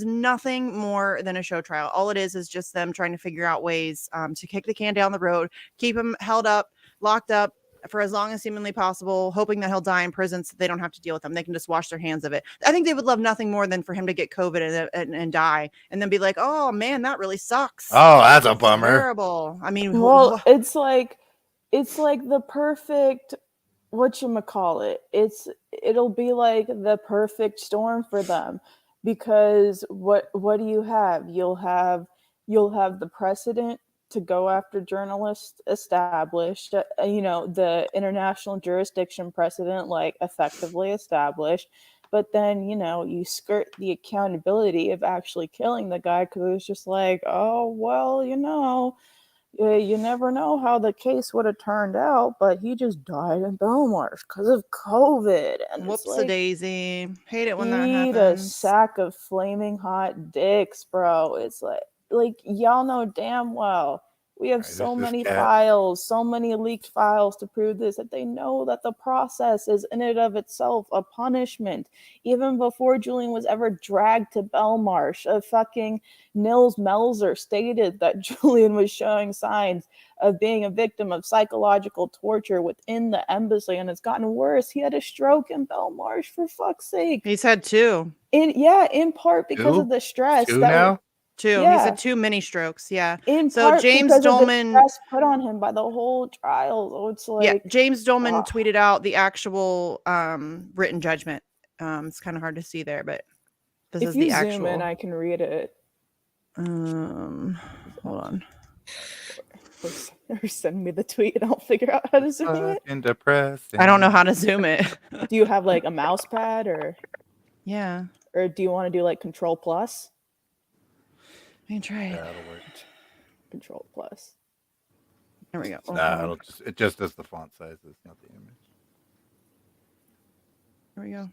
nothing more than a show trial. All it is just them trying to figure out ways to kick the can down the road, keep him held up, locked up for as long as seemingly possible, hoping that he'll die in prison so they don't have to deal with him. They can just wash their hands of it. I think they would love nothing more than for him to get COVID and die, and then be like, "Oh man, that really sucks. Oh, that's a bummer. Terrible." I mean, well, it's like the perfect whatchamacallit. It'll be like the perfect storm for them, because what do you have? You'll have the precedent to go after journalists established, the international jurisdiction precedent, like effectively established, but then you skirt the accountability of actually killing the guy, because it's just like, oh well, you never know how the case would have turned out, but he just died in Belmarsh because of COVID. And whoops, it's like, a daisy. Hate it when that eat happens. a sack of flaming hot dicks, bro. It's like y'all know damn well we have so many files, so many leaked files to prove this, that they know that the process is in and of itself a punishment. Even before Julian was ever dragged to Belmarsh, a fucking Nils Melzer stated that Julian was showing signs of being a victim of psychological torture within the embassy, and it's gotten worse. He had a stroke in Belmarsh, for fuck's sake. He's had two. In part because of the stress. Two now? Two. Yeah. He's had too many strokes. Yeah. So James Dolman of the stress put on him by the whole trial. So it's like, James Dolman tweeted out the actual written judgment. It's kind of hard to see there, but this is the actual. If you zoom in, I can read it. Hold on. Or send me the tweet and I'll figure out how to zoom it. And depressing. I don't know how to zoom it. Do you have like a mouse pad or? Yeah. Or do you want to do like Control Plus? I can try it. That'll work. Control Plus. There we go. Nah, it just does the font size. It's not the image. There we go.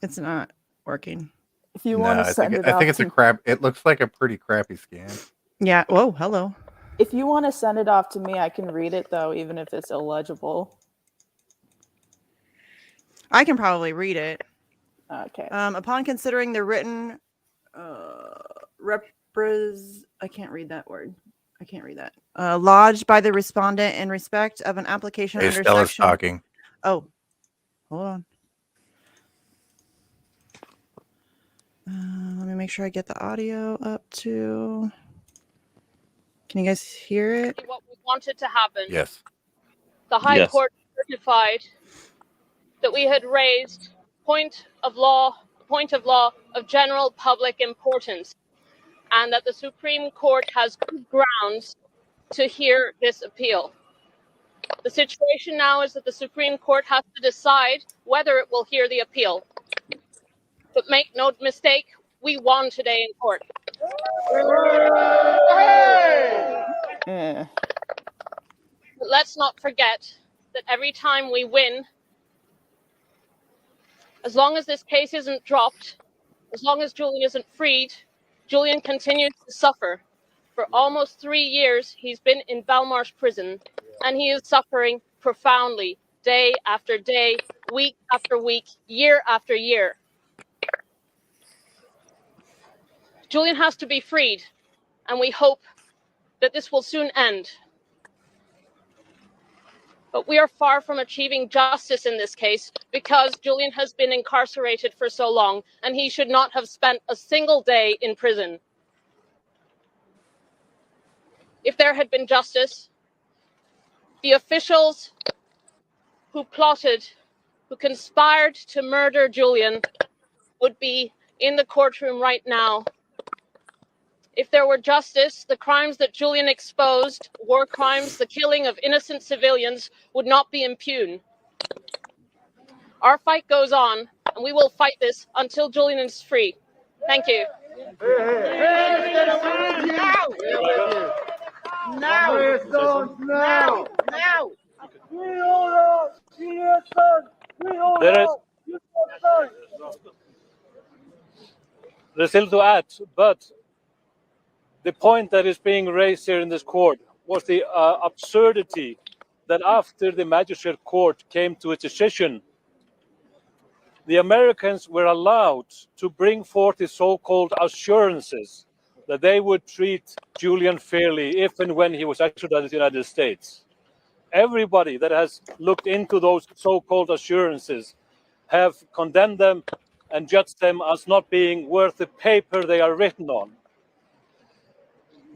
It's not working. If you want to send it out, I think it's a crap. It looks like a pretty crappy scan. Yeah. Whoa. Hello. If you want to send it off to me, I can read it though, even if it's illegible. I can probably read it. Okay. Upon considering the written I can't read that word. I can't read that. Lodged by the respondent in respect of an application Hey, under Stella's section. talking. Oh, hold on. Let me make sure I get the audio up to. Can you guys hear it? What we wanted to happen. Yes. The High Court certified that we had raised point of law of general public importance, and that the Supreme Court has good grounds to hear this appeal. The situation now is that the Supreme Court has to decide whether it will hear the appeal. But make no mistake, we won today in court. Yeah. But let's not forget that every time we win, as long as this case isn't dropped, as long as Julian isn't freed, Julian continues to suffer. For almost 3 years, he's been in Belmarsh prison, and he is suffering profoundly, day after day, week after week, year after year. Julian has to be freed, and we hope that this will soon end. But we are far from achieving justice in this case because Julian has been incarcerated for so long and he should not have spent a single day in prison. If there had been justice, the officials who plotted, who conspired to murder Julian would be in the courtroom right now. If there were justice, the crimes that Julian exposed, war crimes, the killing of innocent civilians, would not be impugned. Our fight goes on, and we will fight this until Julian is free. Thank you. There's still to add, but the point that is being raised here in this court was the absurdity that after the magistrate court came to its decision, the Americans were allowed to bring forth the so-called assurances that they would treat Julian fairly if and when he was extradited to the United States. Everybody that has looked into those so-called assurances have condemned them and judged them as not being worth the paper they are written on.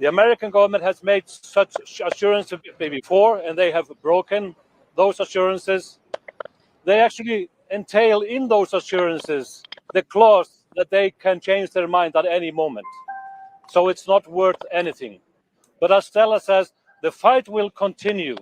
The American government has made such assurances before, and they have broken those assurances. They actually entail in those assurances the clause that they can change their mind at any moment. So it's not worth anything. But as Stella says, the fight will continue,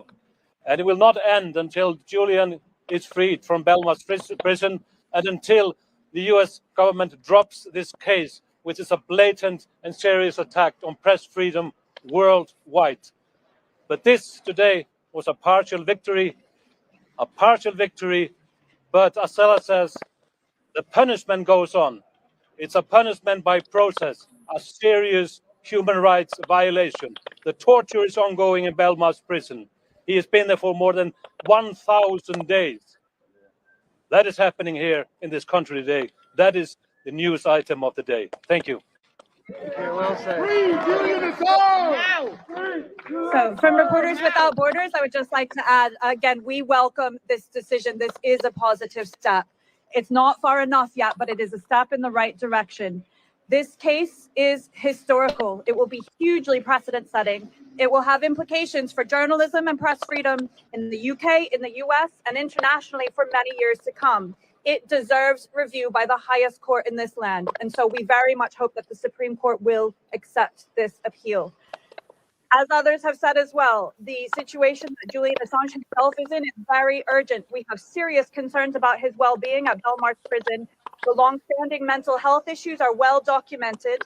and it will not end until Julian is freed from Belmarsh prison and until the US government drops this case, which is a blatant and serious attack on press freedom worldwide. But this today was a partial victory, but as Stella says, the punishment goes on. It's a punishment by process, a serious human rights violation. The torture is ongoing in Belmarsh prison. He has been there for more than 1,000 days. That is happening here in this country today. That is the news item of the day. Thank you. So from Reporters Without Borders, I would just like to add, again, we welcome this decision. This is a positive step. It's not far enough yet, but it is a step in the right direction. This case is historical. It will be hugely precedent-setting. It will have implications for journalism and press freedom in the UK, in the US, and internationally for many years to come. It deserves review by the highest court in this land. And so we very much hope that the Supreme Court will accept this appeal. As others have said as well, the situation that Julian Assange himself is in is very urgent. We have serious concerns about his well-being at Belmarsh prison. The long-standing mental health issues are well documented.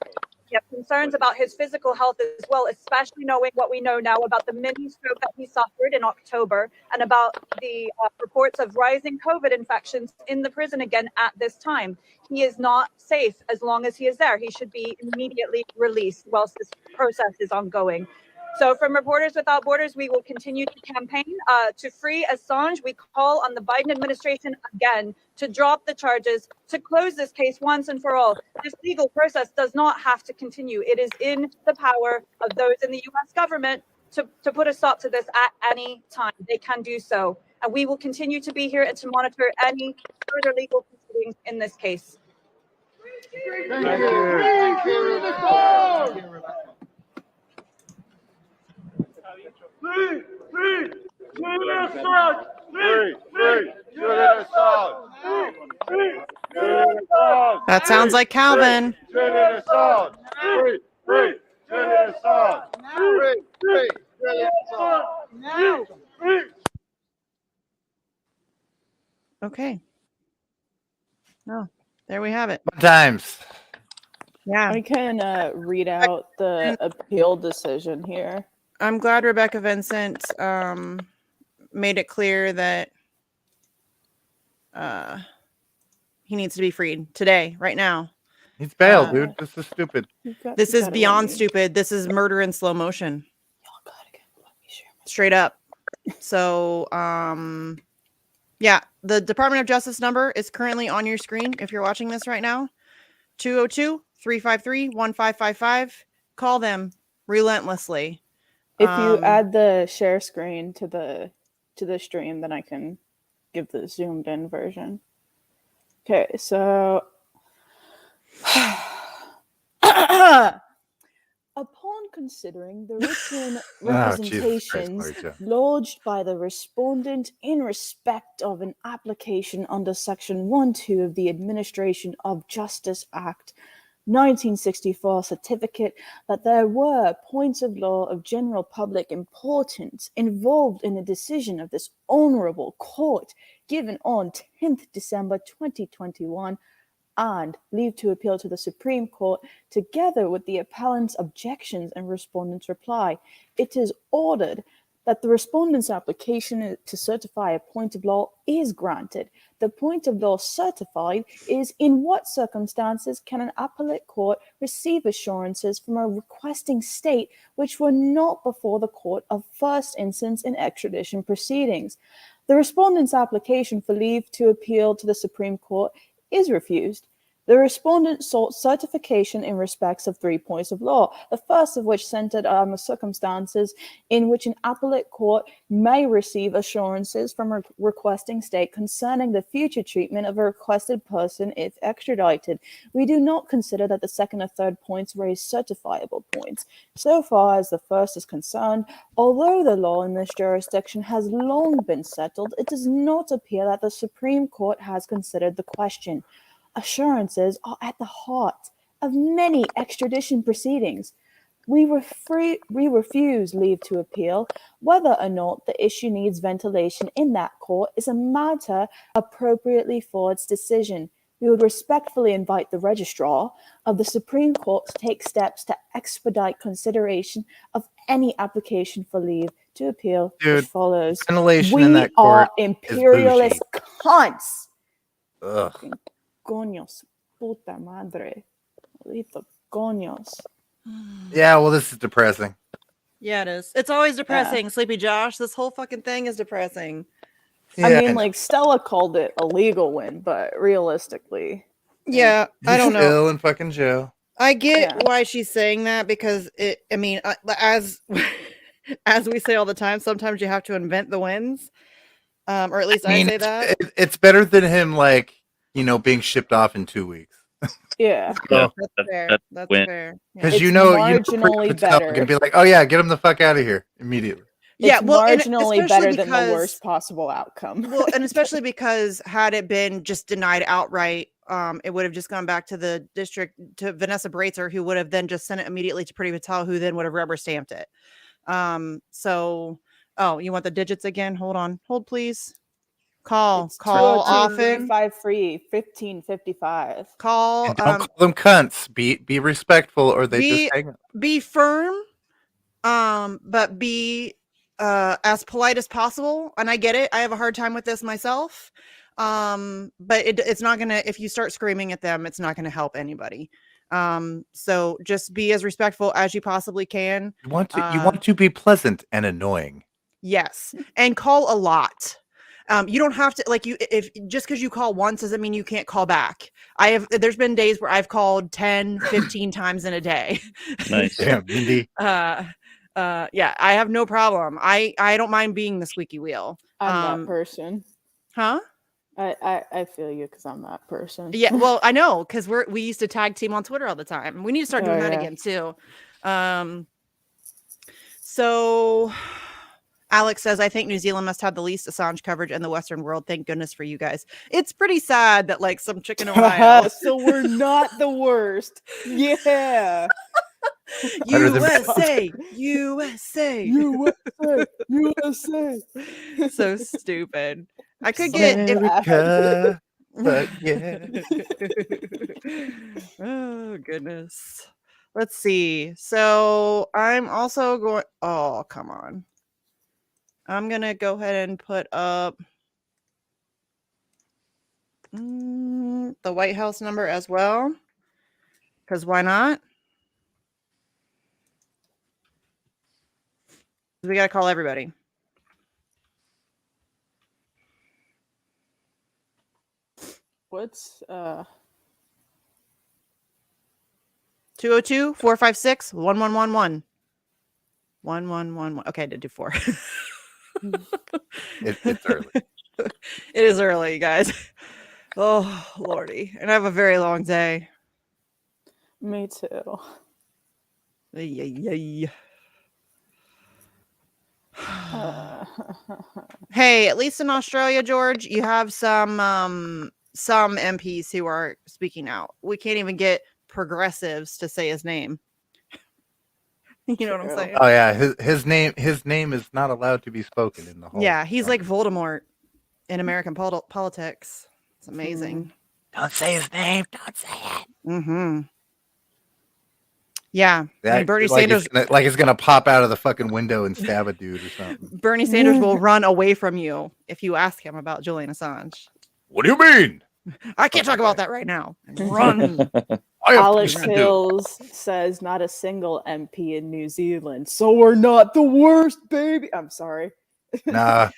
We have concerns about his physical health as well, especially knowing what we know now about the mini stroke that he suffered in October and about the reports of rising COVID infections in the prison again at this time. He is not safe as long as he is there. He should be immediately released whilst this process is ongoing. So from Reporters Without Borders, we will continue to campaign to free Assange. We call on the Biden administration again to drop the charges, to close this case once and for all. This legal process does not have to continue. It is in the power of those in the US government to put a stop to this at any time. They can do so. And we will continue to be here and to monitor any further legal proceedings in this case. Thank you. Free Julian Assange! Free Julian Assange! Free Julian Assange! That sounds like Calvin. Julian Assange! Free Julian Assange! Free Julian Assange! Free! Okay. Oh, there we have it. Fun times. Yeah. I can read out the appeal decision here. I'm glad Rebecca Vincent made it clear that he needs to be freed today, right now. He's bailed, dude. This is stupid. This is beyond stupid. This is murder in slow motion. Straight up. So, yeah, the Department of Justice number is currently on your screen if you're watching this right now. 202-353-1555. Call them relentlessly. If you add the share screen to the to the stream, then I can give the zoomed in version. Okay, so upon considering the written Oh, Jesus Christ, representations Mauricio. lodged by the respondent in respect of an application under Section 1.2 of the Administration of Justice Act 1964 certificate that there were points of law of general public importance involved in a decision of this honorable court given on 10th December 2021 and leave to appeal to the Supreme Court together with the appellant's objections and respondent's reply. It is ordered that the respondent's application to certify a point of law is granted. The point of law certified is in what circumstances can an appellate court receive assurances from a requesting state which were not before the court of first instance in extradition proceedings. The respondent's application for leave to appeal to the Supreme Court is refused. The respondent sought certification in respects of 3 points of law, the first of which centered on the circumstances in which an appellate court may receive assurances from a requesting state concerning the future treatment of a requested person if extradited. We do not consider that the second or third points raise certifiable points. So far as the first is concerned, although the law in this jurisdiction has long been settled, it does not appear that the Supreme Court has considered the question. Assurances are at the heart of many extradition proceedings. We refuse leave to appeal. Whether or not the issue needs ventilation in that court is a matter appropriately for its decision. We would respectfully invite the registrar of the Supreme Court to take steps to expedite consideration of any application for leave to appeal Dude, as follows. ventilation We in that are court is imperialist cunts. Ugh. Coños, puta madre. Maldito coños. Yeah, well, this is depressing. Yeah, it is. It's always depressing, Sleepy Josh. This whole fucking thing is depressing. Yeah, I mean, know. like, Stella called it a legal win, but realistically. Yeah, I He's don't know. still in fucking jail. I get Yeah. why she's saying that because I mean, as as we say all the time, sometimes you have to invent the wins. Or at least I say that. It's better than him, like, being shipped off in 2 weeks. Yeah. Yeah, That's fair. that's That's win. fair. Yeah. Because It's marginally gonna better. be like, oh yeah, get him the fuck out of here immediately. Yeah, It's well, and marginally especially better than because- the worst possible outcome. Well, and especially because had it been just denied outright, it would have just gone back to the district to Vanessa Breitzer, who would have then just sent it immediately to Priti Patel, who then would have rubber stamped it. Oh, you want the digits again? Hold please. Call It's often. 202-353-1555. Call. And don't call them cunts. Be respectful, or they just hang up. Be firm, but be as polite as possible. And I get it. I have a hard time with this myself. But it's not gonna. If you start screaming at them, it's not gonna help anybody. So just be as respectful as you possibly can. You want to be pleasant and annoying. Yes, and call a lot. You don't have to if just because you call once doesn't mean you can't call back. There's been days where I've called 10, 15 times in a day. Nice. Damn, Mindy. Yeah, I have no problem. I don't mind being the squeaky wheel. I'm that person. Huh? I feel you because I'm that person. Yeah, well, I know because we used to tag team on Twitter all the time. We need to start doing that again too. So Alex says, I think New Zealand must have the least Assange coverage in the Western world. Thank goodness for you guys. It's pretty sad that like some chick in Ohio. So we're not the worst. Yeah. USA. USA. So stupid. I could get America, but yeah. Oh goodness. Let's see. So I'm also going. Oh, come on. I'm gonna go ahead and put up the White House number as well, because why not? We gotta call everybody. What's 202-456-1111. 1111. Okay, I did do 4. It's early. It is early, guys. Oh, Lordy. And I have a very long day. Me too. Ay. Uh, Hey, at least in Australia, George, you have some MPs who are speaking out. We can't even get progressives to say his name. You know what I'm True. saying? Oh yeah, his name is not allowed to be spoken in the whole. Yeah, he's like Voldemort in American politics. It's amazing. Don't say his name. Don't say it. Mm-hmm. Yeah, I That, mean, Bernie like Sanders. it's gonna pop out of the fucking window and stab a dude or something. Bernie Sanders will run away from you if you ask him about Julian Assange. What do you mean? I can't talk about that right now. Run. I have Alex things to do. Hills says not a single MP in New Zealand, so we're not the worst, baby. I'm sorry. Nah,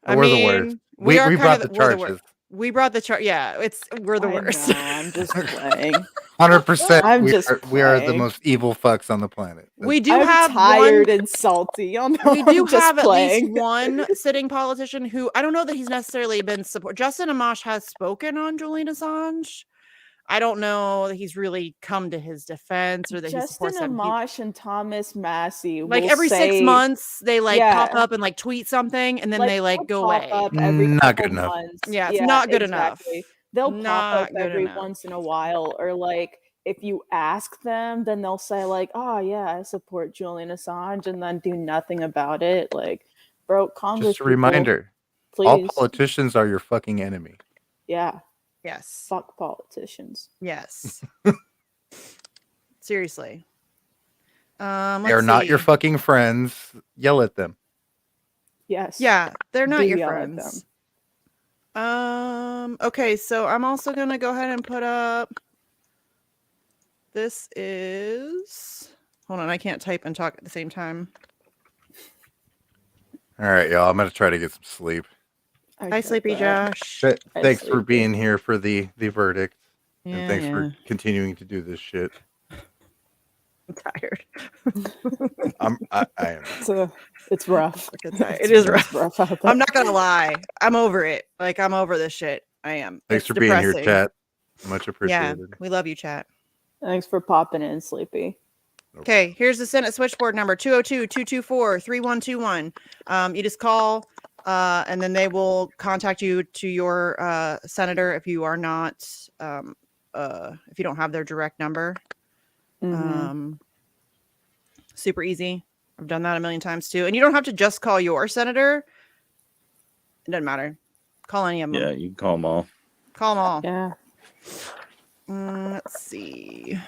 we're the worst. We are brought kind the of we're charges. We brought the charge. Yeah, we're the I worst. know, I'm just playing. 100%. I'm We just are the playing. most evil fucks on the planet. We do I'm have tired one. and salty. Oh, no, We do I'm just have at playing. least one sitting politician who I don't know that he's necessarily been support. Justin Amash has spoken on Julian Assange. I don't know that he's really come to his defense or that he Justin supports him. Amash and Thomas Massey Like will every 6 say- months, they like pop Yeah. up and like tweet something, and then they like they'll go pop away. up every Not couple good enough. months. Yeah, it's not good exactly. enough. They'll Not pop up good every enough. once in a while, or like if you ask them, then they'll say like, "Oh yeah, I support Julian Assange," and then do nothing about it. Like, bro, Congress. Just a reminder. people, All please. politicians are your fucking enemy. Yeah, Yes. fuck politicians. Yes. Seriously. They're not your fucking friends. Yell at them. Yes. Yeah, they're not Do your yell at friends. Okay, so I'm also gonna go ahead and put up. This is. Hold on, I can't type and talk at the same time. All right, y'all. I'm gonna try to get some sleep. I Hi, get Sleepy that. Josh. Hi, Thanks for Sleepy. being here for the verdict, Yeah, and thanks yeah. for continuing to do this shit. I'm tired. I am. It's rough. Fucking tired. It is It's rough. rough out there. I'm not gonna lie. I'm over it. Like I'm over this shit. I am. Thanks It's for being here, depressing. chat. Much Yeah, appreciated. we love you, chat. Thanks for popping in, Sleepy. Okay, here's the Senate switchboard number 202-224-3121. You just call and then they will contact you to your senator if you are not if you don't have their direct number. Mhm. Super easy. I've done that a million times too. And you don't have to just call your senator. It doesn't matter. Call any of them. Yeah, you can call them all. Call them all. Yeah. Let's see.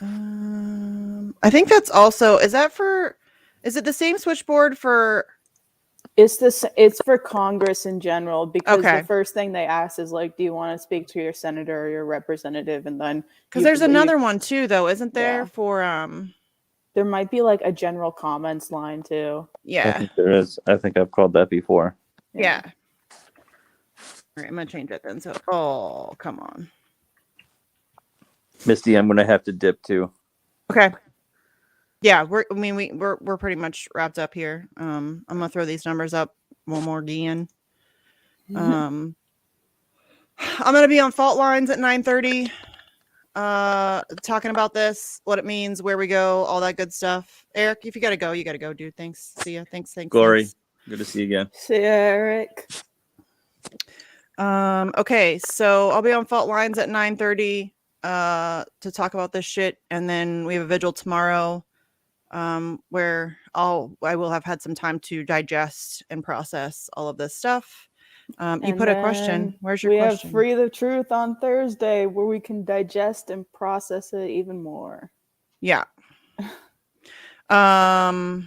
I think that's also, is it the same switchboard for, It's for Congress in general, because Okay. the first thing they ask is like, do you want to speak to your senator or your representative? And then because there's another one too though, isn't there? Yeah. For there might be like a general comments line too. I yeah. think there is. I think I've called that before. Yeah. All right, I'm gonna change it then. So oh come on. Misty, I'm gonna have to dip too. Okay. Yeah, we're pretty much wrapped up here. I'm gonna throw these numbers up one more again. I'm gonna be on fault lines at 9:30. Talking about this, what it means, where we go, all that good stuff. Eric, if you gotta go, dude. Thanks. See ya. Thanks. Glory. Thanks. Good to see you again. See you, Eric. Okay, so I'll be on fault lines at 9:30 to talk about this shit, and then we have a vigil tomorrow where I will have had some time to digest and process all of this stuff. You And put a question. then Where's your we question? have Free the Truth on Thursday, where we can digest and process it even more. Yeah. And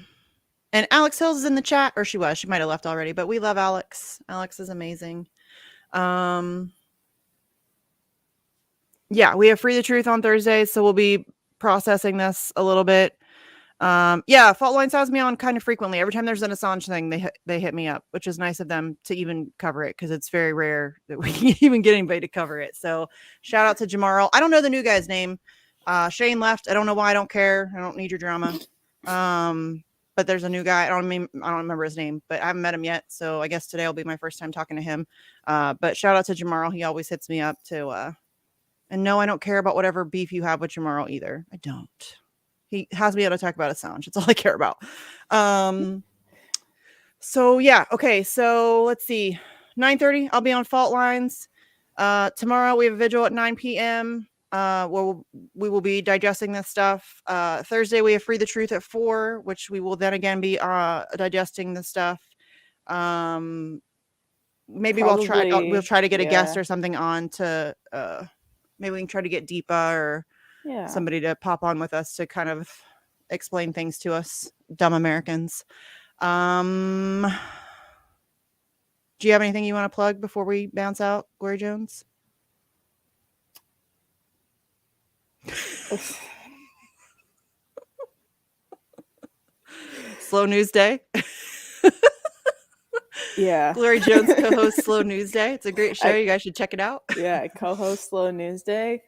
Alex Hills is in the chat, or she might have left already, but we love Alex. Alex is amazing. Yeah, we have Free the Truth on Thursday, so we'll be processing this a little bit. Yeah, Fault Lines has me on kind of frequently. Every time there's an Assange thing, they hit me up, which is nice of them to even cover it, because it's very rare that we even get anybody to cover it. So shout out to Jamarl. I don't know the new guy's name. Shane left. I don't know why. I don't care. I don't need your drama. but there's a new guy. I don't remember his name, but I haven't met him yet. So I guess today will be my first time talking to him. But shout out to Jamaro. He always hits me up to, and no, I don't care about whatever beef you have with Jamaro either. I don't. He has me able to talk about Assange. That's all I care about. So yeah. Okay. So let's see. 9:30. I'll be on Fault Lines. Tomorrow we have a vigil at 9 p.m. Where we will be digesting this stuff. Thursday we have Free the Truth at 4, which we will then again be digesting the stuff. Maybe we'll try to get a guest or something on to maybe we can try to get Deepa or somebody to pop on with us to kind of explain things to us dumb Americans. Do you have anything you want to plug before we bounce out, Glory Jones? Slow News Day. Yeah. Glory Jones co-hosts Slow News Day. It's a great show. You guys should check it out. Yeah, I co-host Slow News Day.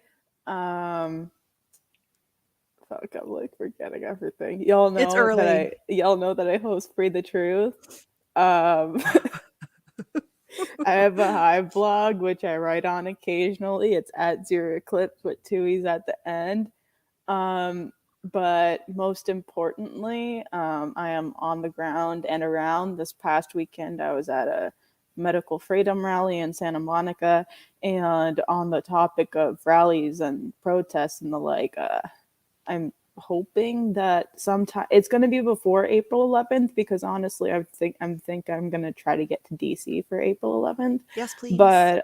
Fuck, I'm like forgetting everything. Y'all know It's early. that I host Free the Truth. I have a Hive blog which I write on occasionally. It's at Zero Eclipse with 2 E's at the end. But most importantly, I am on the ground and around. This past weekend, I was at a medical freedom rally in Santa Monica, and on the topic of rallies and protests and the like, I'm hoping that sometime it's going to be before April 11th, because honestly, I think I'm going to try to get to DC for April 11th. Yes, please. But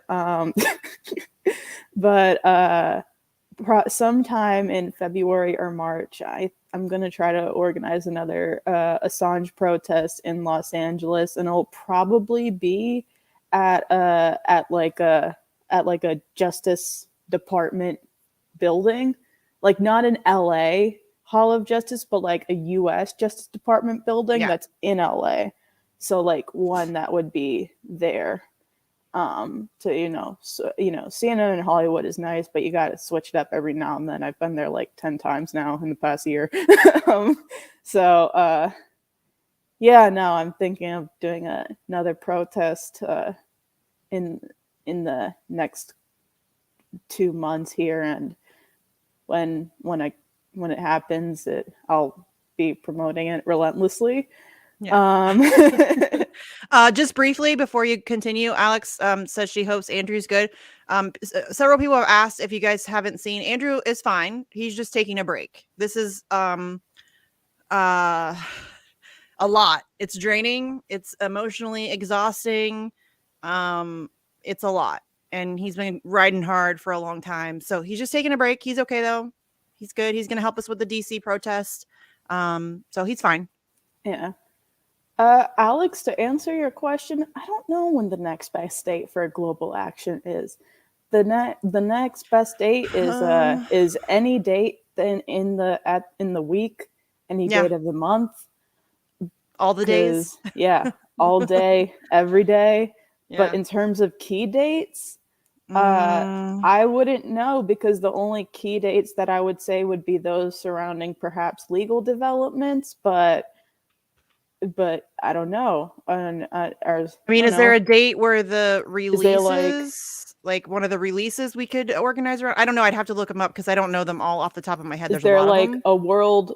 sometime in February or March, I'm going to try to organize another Assange protest in Los Angeles, and it'll probably be at like a Justice Department building, like not an LA Hall of Justice, but like a US Justice Department building that's in LA. So like one that would be there. So CNN in Hollywood is nice, but you got to switch it up every now and then. I've been there like 10 times now in the past year. I'm thinking of doing another protest in the next 2 months here, and when it happens, I'll be promoting it relentlessly. Yeah. Just briefly before you continue, Alex says she hopes Andrew's good. Several people have asked if you guys haven't seen. Andrew is fine. He's just taking a break. This is a lot. It's draining. It's emotionally exhausting. It's a lot. And he's been riding hard for a long time. So he's just taking a break. He's okay though. He's good. He's going to help us with the DC protest. So he's fine. Yeah. Alex, to answer your question, I don't know when the next best date for global action is. The next best date is any date in the week, any date of the month, all the days. Yeah, all day, every day. Yeah. But in terms of key dates, I wouldn't know, because the only key dates that I would say would be those surrounding perhaps legal developments, but I don't know. Is there a date where the releases, like one of the releases we could organize around? I don't know. I'd have to look them up because I don't know them all off the top of my head. Is there like a world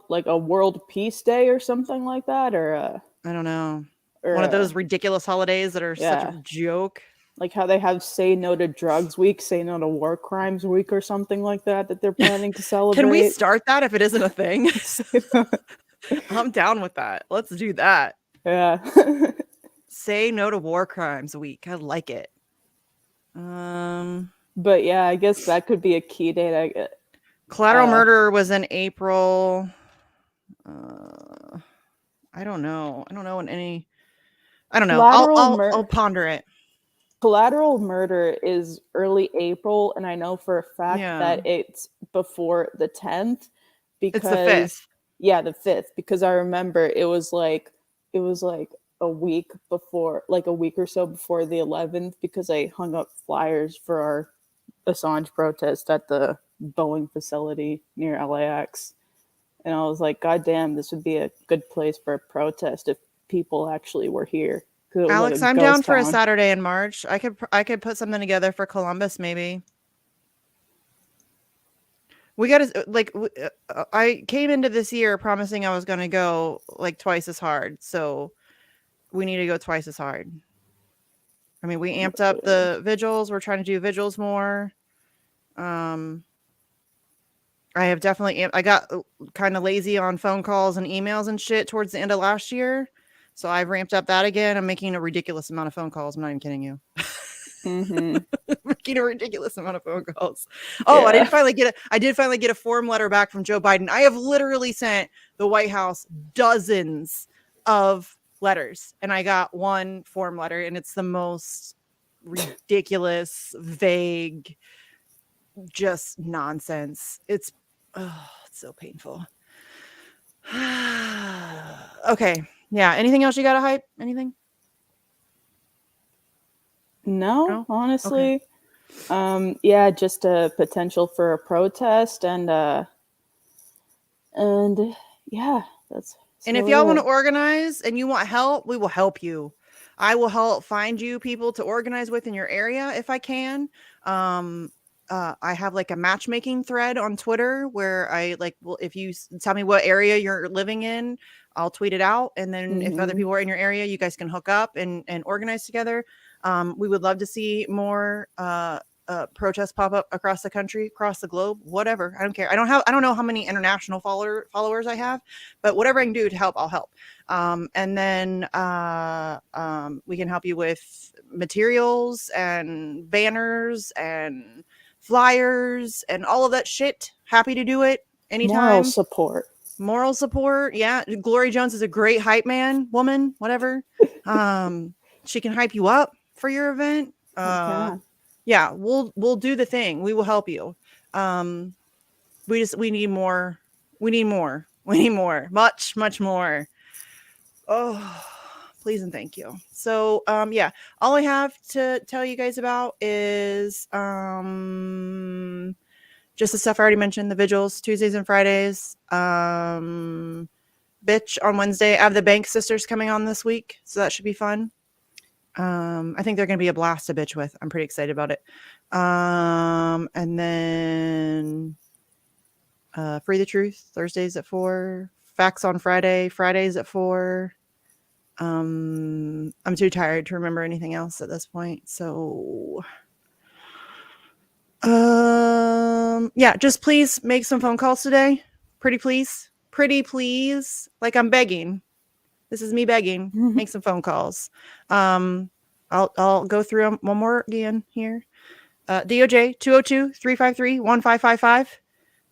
peace day or something like that, or I don't know, one of those ridiculous holidays that are such a joke, like how they have Say No to Drugs Week, Say No to War Crimes Week, or something like that they're planning to celebrate. Can we start that if it isn't a thing? I'm down with that. Let's do that. Yeah. Say No to War Crimes Week. I like it. But yeah, I guess that could be a key date. Collateral Murder was in April. I don't know. I don't know when any. I don't know. I'll ponder it. Collateral Murder is early April, and I know for a fact that it's before the 10th, because it's the 5th. Yeah, the 5th, because I remember it was like a week before, like a week or so before the 11th, because I hung up flyers for our Assange protest at the Boeing facility near LAX. and I was like, God damn, this would be a good place for a protest if people actually were here. 'Cause it was Alex, like I'm down ghost for a town. Saturday in March. I could put something together for Columbus, maybe. We got to I came into this year promising I was going to go like twice as hard. So we need to go twice as hard. I mean, we amped up the vigils. We're trying to do vigils more. I have definitely, I got kind of lazy on phone calls and emails and shit towards the end of last year. So I've ramped up that again. I'm making a ridiculous amount of phone calls. I'm not even kidding you. Mm-hmm. Making a ridiculous amount of phone calls. Oh, Yeah. I did finally get a form letter back from Joe Biden. I have literally sent the White House dozens of letters, and I got one form letter, and it's the most ridiculous, vague, just nonsense. It's so painful. Okay. Yeah. Anything else you got to hype? Anything? No, honestly. Yeah, just a potential for a protest and yeah, that's And if y'all want to organize and you want help, we will help you. I will help find you people to organize with in your area if I can. I have like a matchmaking thread on Twitter where I if you tell me what area you're living in, I'll tweet it out. And then if other people are in your area, you guys can hook up and organize together. We would love to see more protests pop up across the country, across the globe, whatever. I don't care. I don't know how many international followers I have, but whatever I can do to help, I'll help. And then we can help you with materials and banners and flyers and all of that shit. Happy to do it anytime. Moral support. Yeah. Glory Jones is a great hype woman, whatever. She can hype you up for your event. Yeah, we'll do the thing. We will help you. We need more. We need more. We need more. Much more. Oh, please and thank you. So yeah, all I have to tell you guys about is just the stuff I already mentioned, the vigils, Tuesdays and Fridays. Bitch on Wednesday. I have the Bank Sisters coming on this week, so that should be fun. I think they're going to be a blast to bitch with. I'm pretty excited about it. And then Free the Truth, Thursdays at 4. Facts on Fridays at 4. I'm too tired to remember anything else at this point. So, yeah, just please make some phone calls today. Pretty please. Like I'm begging. This is me begging. Make some phone calls. I'll go through them one more again here. DOJ 202-353-1555.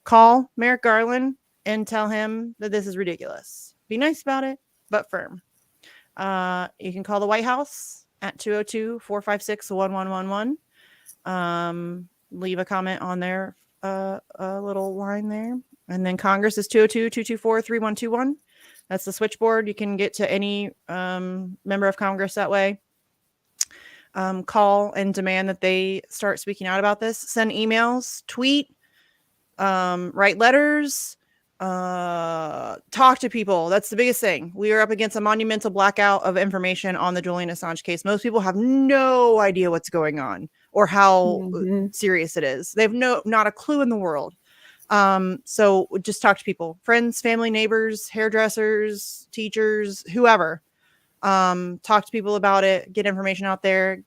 Call Merrick Garland and tell him that this is ridiculous. Be nice about it, but firm. You can call the White House at 202-456-1111. Leave a comment on their little line there. And then Congress is 202-224-3121. That's the switchboard. You can get to any member of Congress that way. Call and demand that they start speaking out about this. Send emails, tweet, write letters, talk to people. That's the biggest thing. We are up against a monumental blackout of information on the Julian Assange case. Most people have no idea what's going on or how serious it is. They have not a clue in the world. So just talk to people, friends, family, neighbors, hairdressers, teachers, whoever. Talk to people about it, get information out there,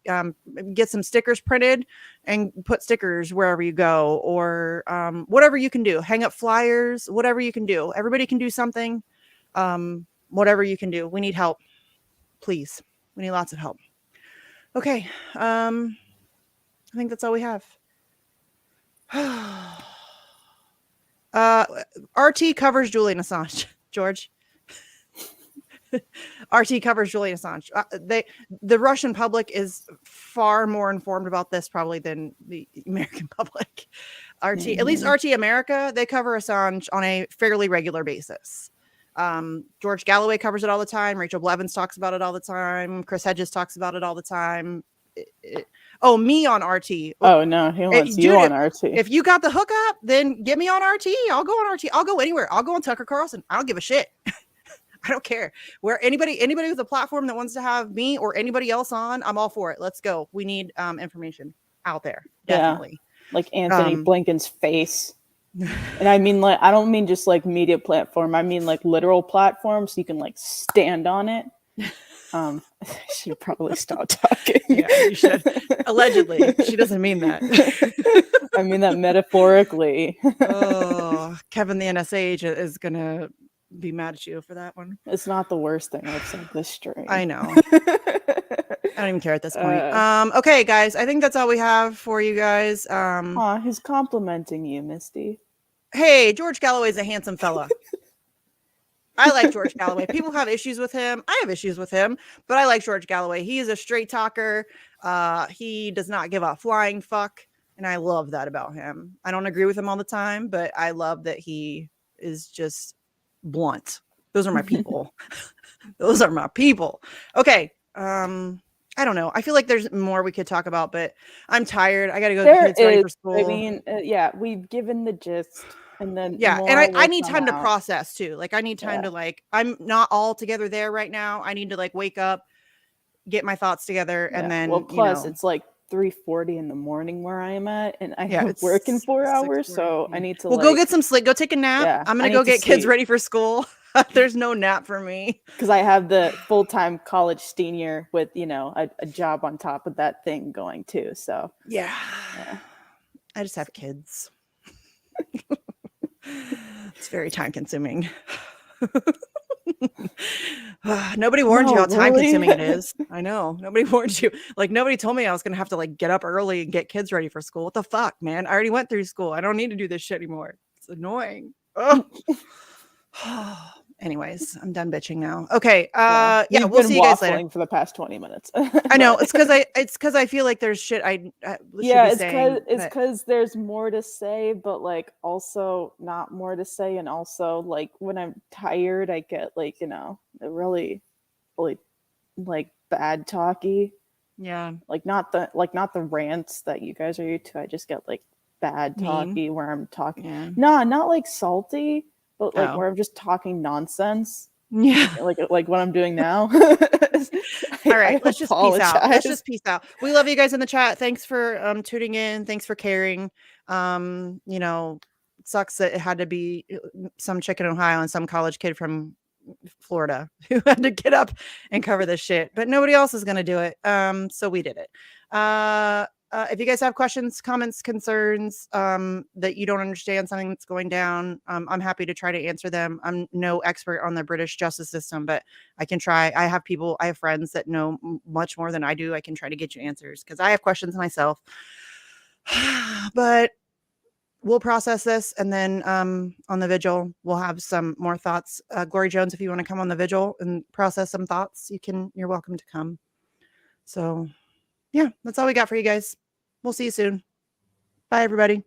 get some stickers printed and put stickers wherever you go, or whatever you can do, hang up flyers, whatever you can do. Everybody can do something. Whatever you can do. We need help. Please. We need lots of help. Okay. I think that's all we have. RT covers Julian Assange, George. RT covers Julian Assange. The Russian public is far more informed about this probably than the American public. RT, at least RT America, they cover Assange on a fairly regular basis. George Galloway covers it all the time. Rachel Blevins talks about it all the time. Chris Hedges talks about it all the time. Oh, me on RT. Oh no, he wants you dude, on RT. If you got the hookup, then get me on RT. I'll go on RT. I'll go anywhere. I'll go on Tucker Carlson. I don't give a shit. I don't care. Where anybody with a platform that wants to have me or anybody else on, I'm all for it. Let's go. We need information out there. Definitely. Like Anthony Blinken's face. And I mean, like, I don't mean just like media platform. I mean like literal platform, so you can like stand on it. I should probably stop talking. Yeah, you should. Allegedly, she doesn't mean that. I mean that metaphorically. Oh, Kevin, the NSA agent, is gonna be mad at you for that one. It's not the worst thing I've said this stream. I know. I don't even care at this point. Okay, guys, I think that's all we have for you guys. Aw, he's complimenting you, Misty. Hey, George Galloway's a handsome fella. I like George Galloway. People have issues with him. I have issues with him, but I like George Galloway. He is a straight talker. He does not give a flying fuck, and I love that about him. I don't agree with him all the time, but I love that he is just blunt. Those are my people. Those are my people. Okay. I don't know. I feel like there's more we could talk about, but I'm tired. I got to go get kids ready for school. I mean, yeah, we've given the gist. And then and I need time to process too. Like I need time to like, I'm not all together there right now. I need to like wake up, get my thoughts together, and then plus it's like 3:40 in the morning where I am at, and I have work in 4 hours, so I need to go get some sleep, go take a nap. Yeah, I'm gonna go get kids ready for school. There's no nap for me because I have the full-time college senior with a job on top of that thing going too. So yeah. I just have kids. It's very time consuming. Nobody warned you how time consuming it is. I know. Nobody warned you. Like nobody told me I was going to have to like get up early and get kids ready for school. What the fuck, man? I already went through school. I don't need to do this shit anymore. It's annoying. Anyways, I'm done bitching now. Okay. We'll see you guys later. For the past 20 minutes. I know. It's because I feel like there's shit it's because there's more to say, but like also not more to say, and also like when I'm tired, I get like really like bad talky. Yeah. Like not the rants that you guys are used to. I just get like bad talky where I'm talking. Yeah. No, not like salty. But like where I'm just talking nonsense. Yeah. Like what I'm doing now. All right. Let's just peace out. Let's just peace out. We love you guys in the chat. Thanks for tuning in. Thanks for caring. It sucks that it had to be some chick in Ohio and some college kid from Florida who had to get up and cover this shit. But nobody else is gonna do it. So we did it. If you guys have questions, comments, concerns, that you don't understand something that's going down, I'm happy to try to answer them. I'm no expert on the British justice system, but I can try. I have friends that know much more than I do. I can try to get you answers because I have questions myself. But we'll process this, and then on the vigil, we'll have some more thoughts. Glory Jones, if you want to come on the vigil and process some thoughts, you're welcome to come. So yeah, that's all we got for you guys. We'll see you soon. Bye, everybody.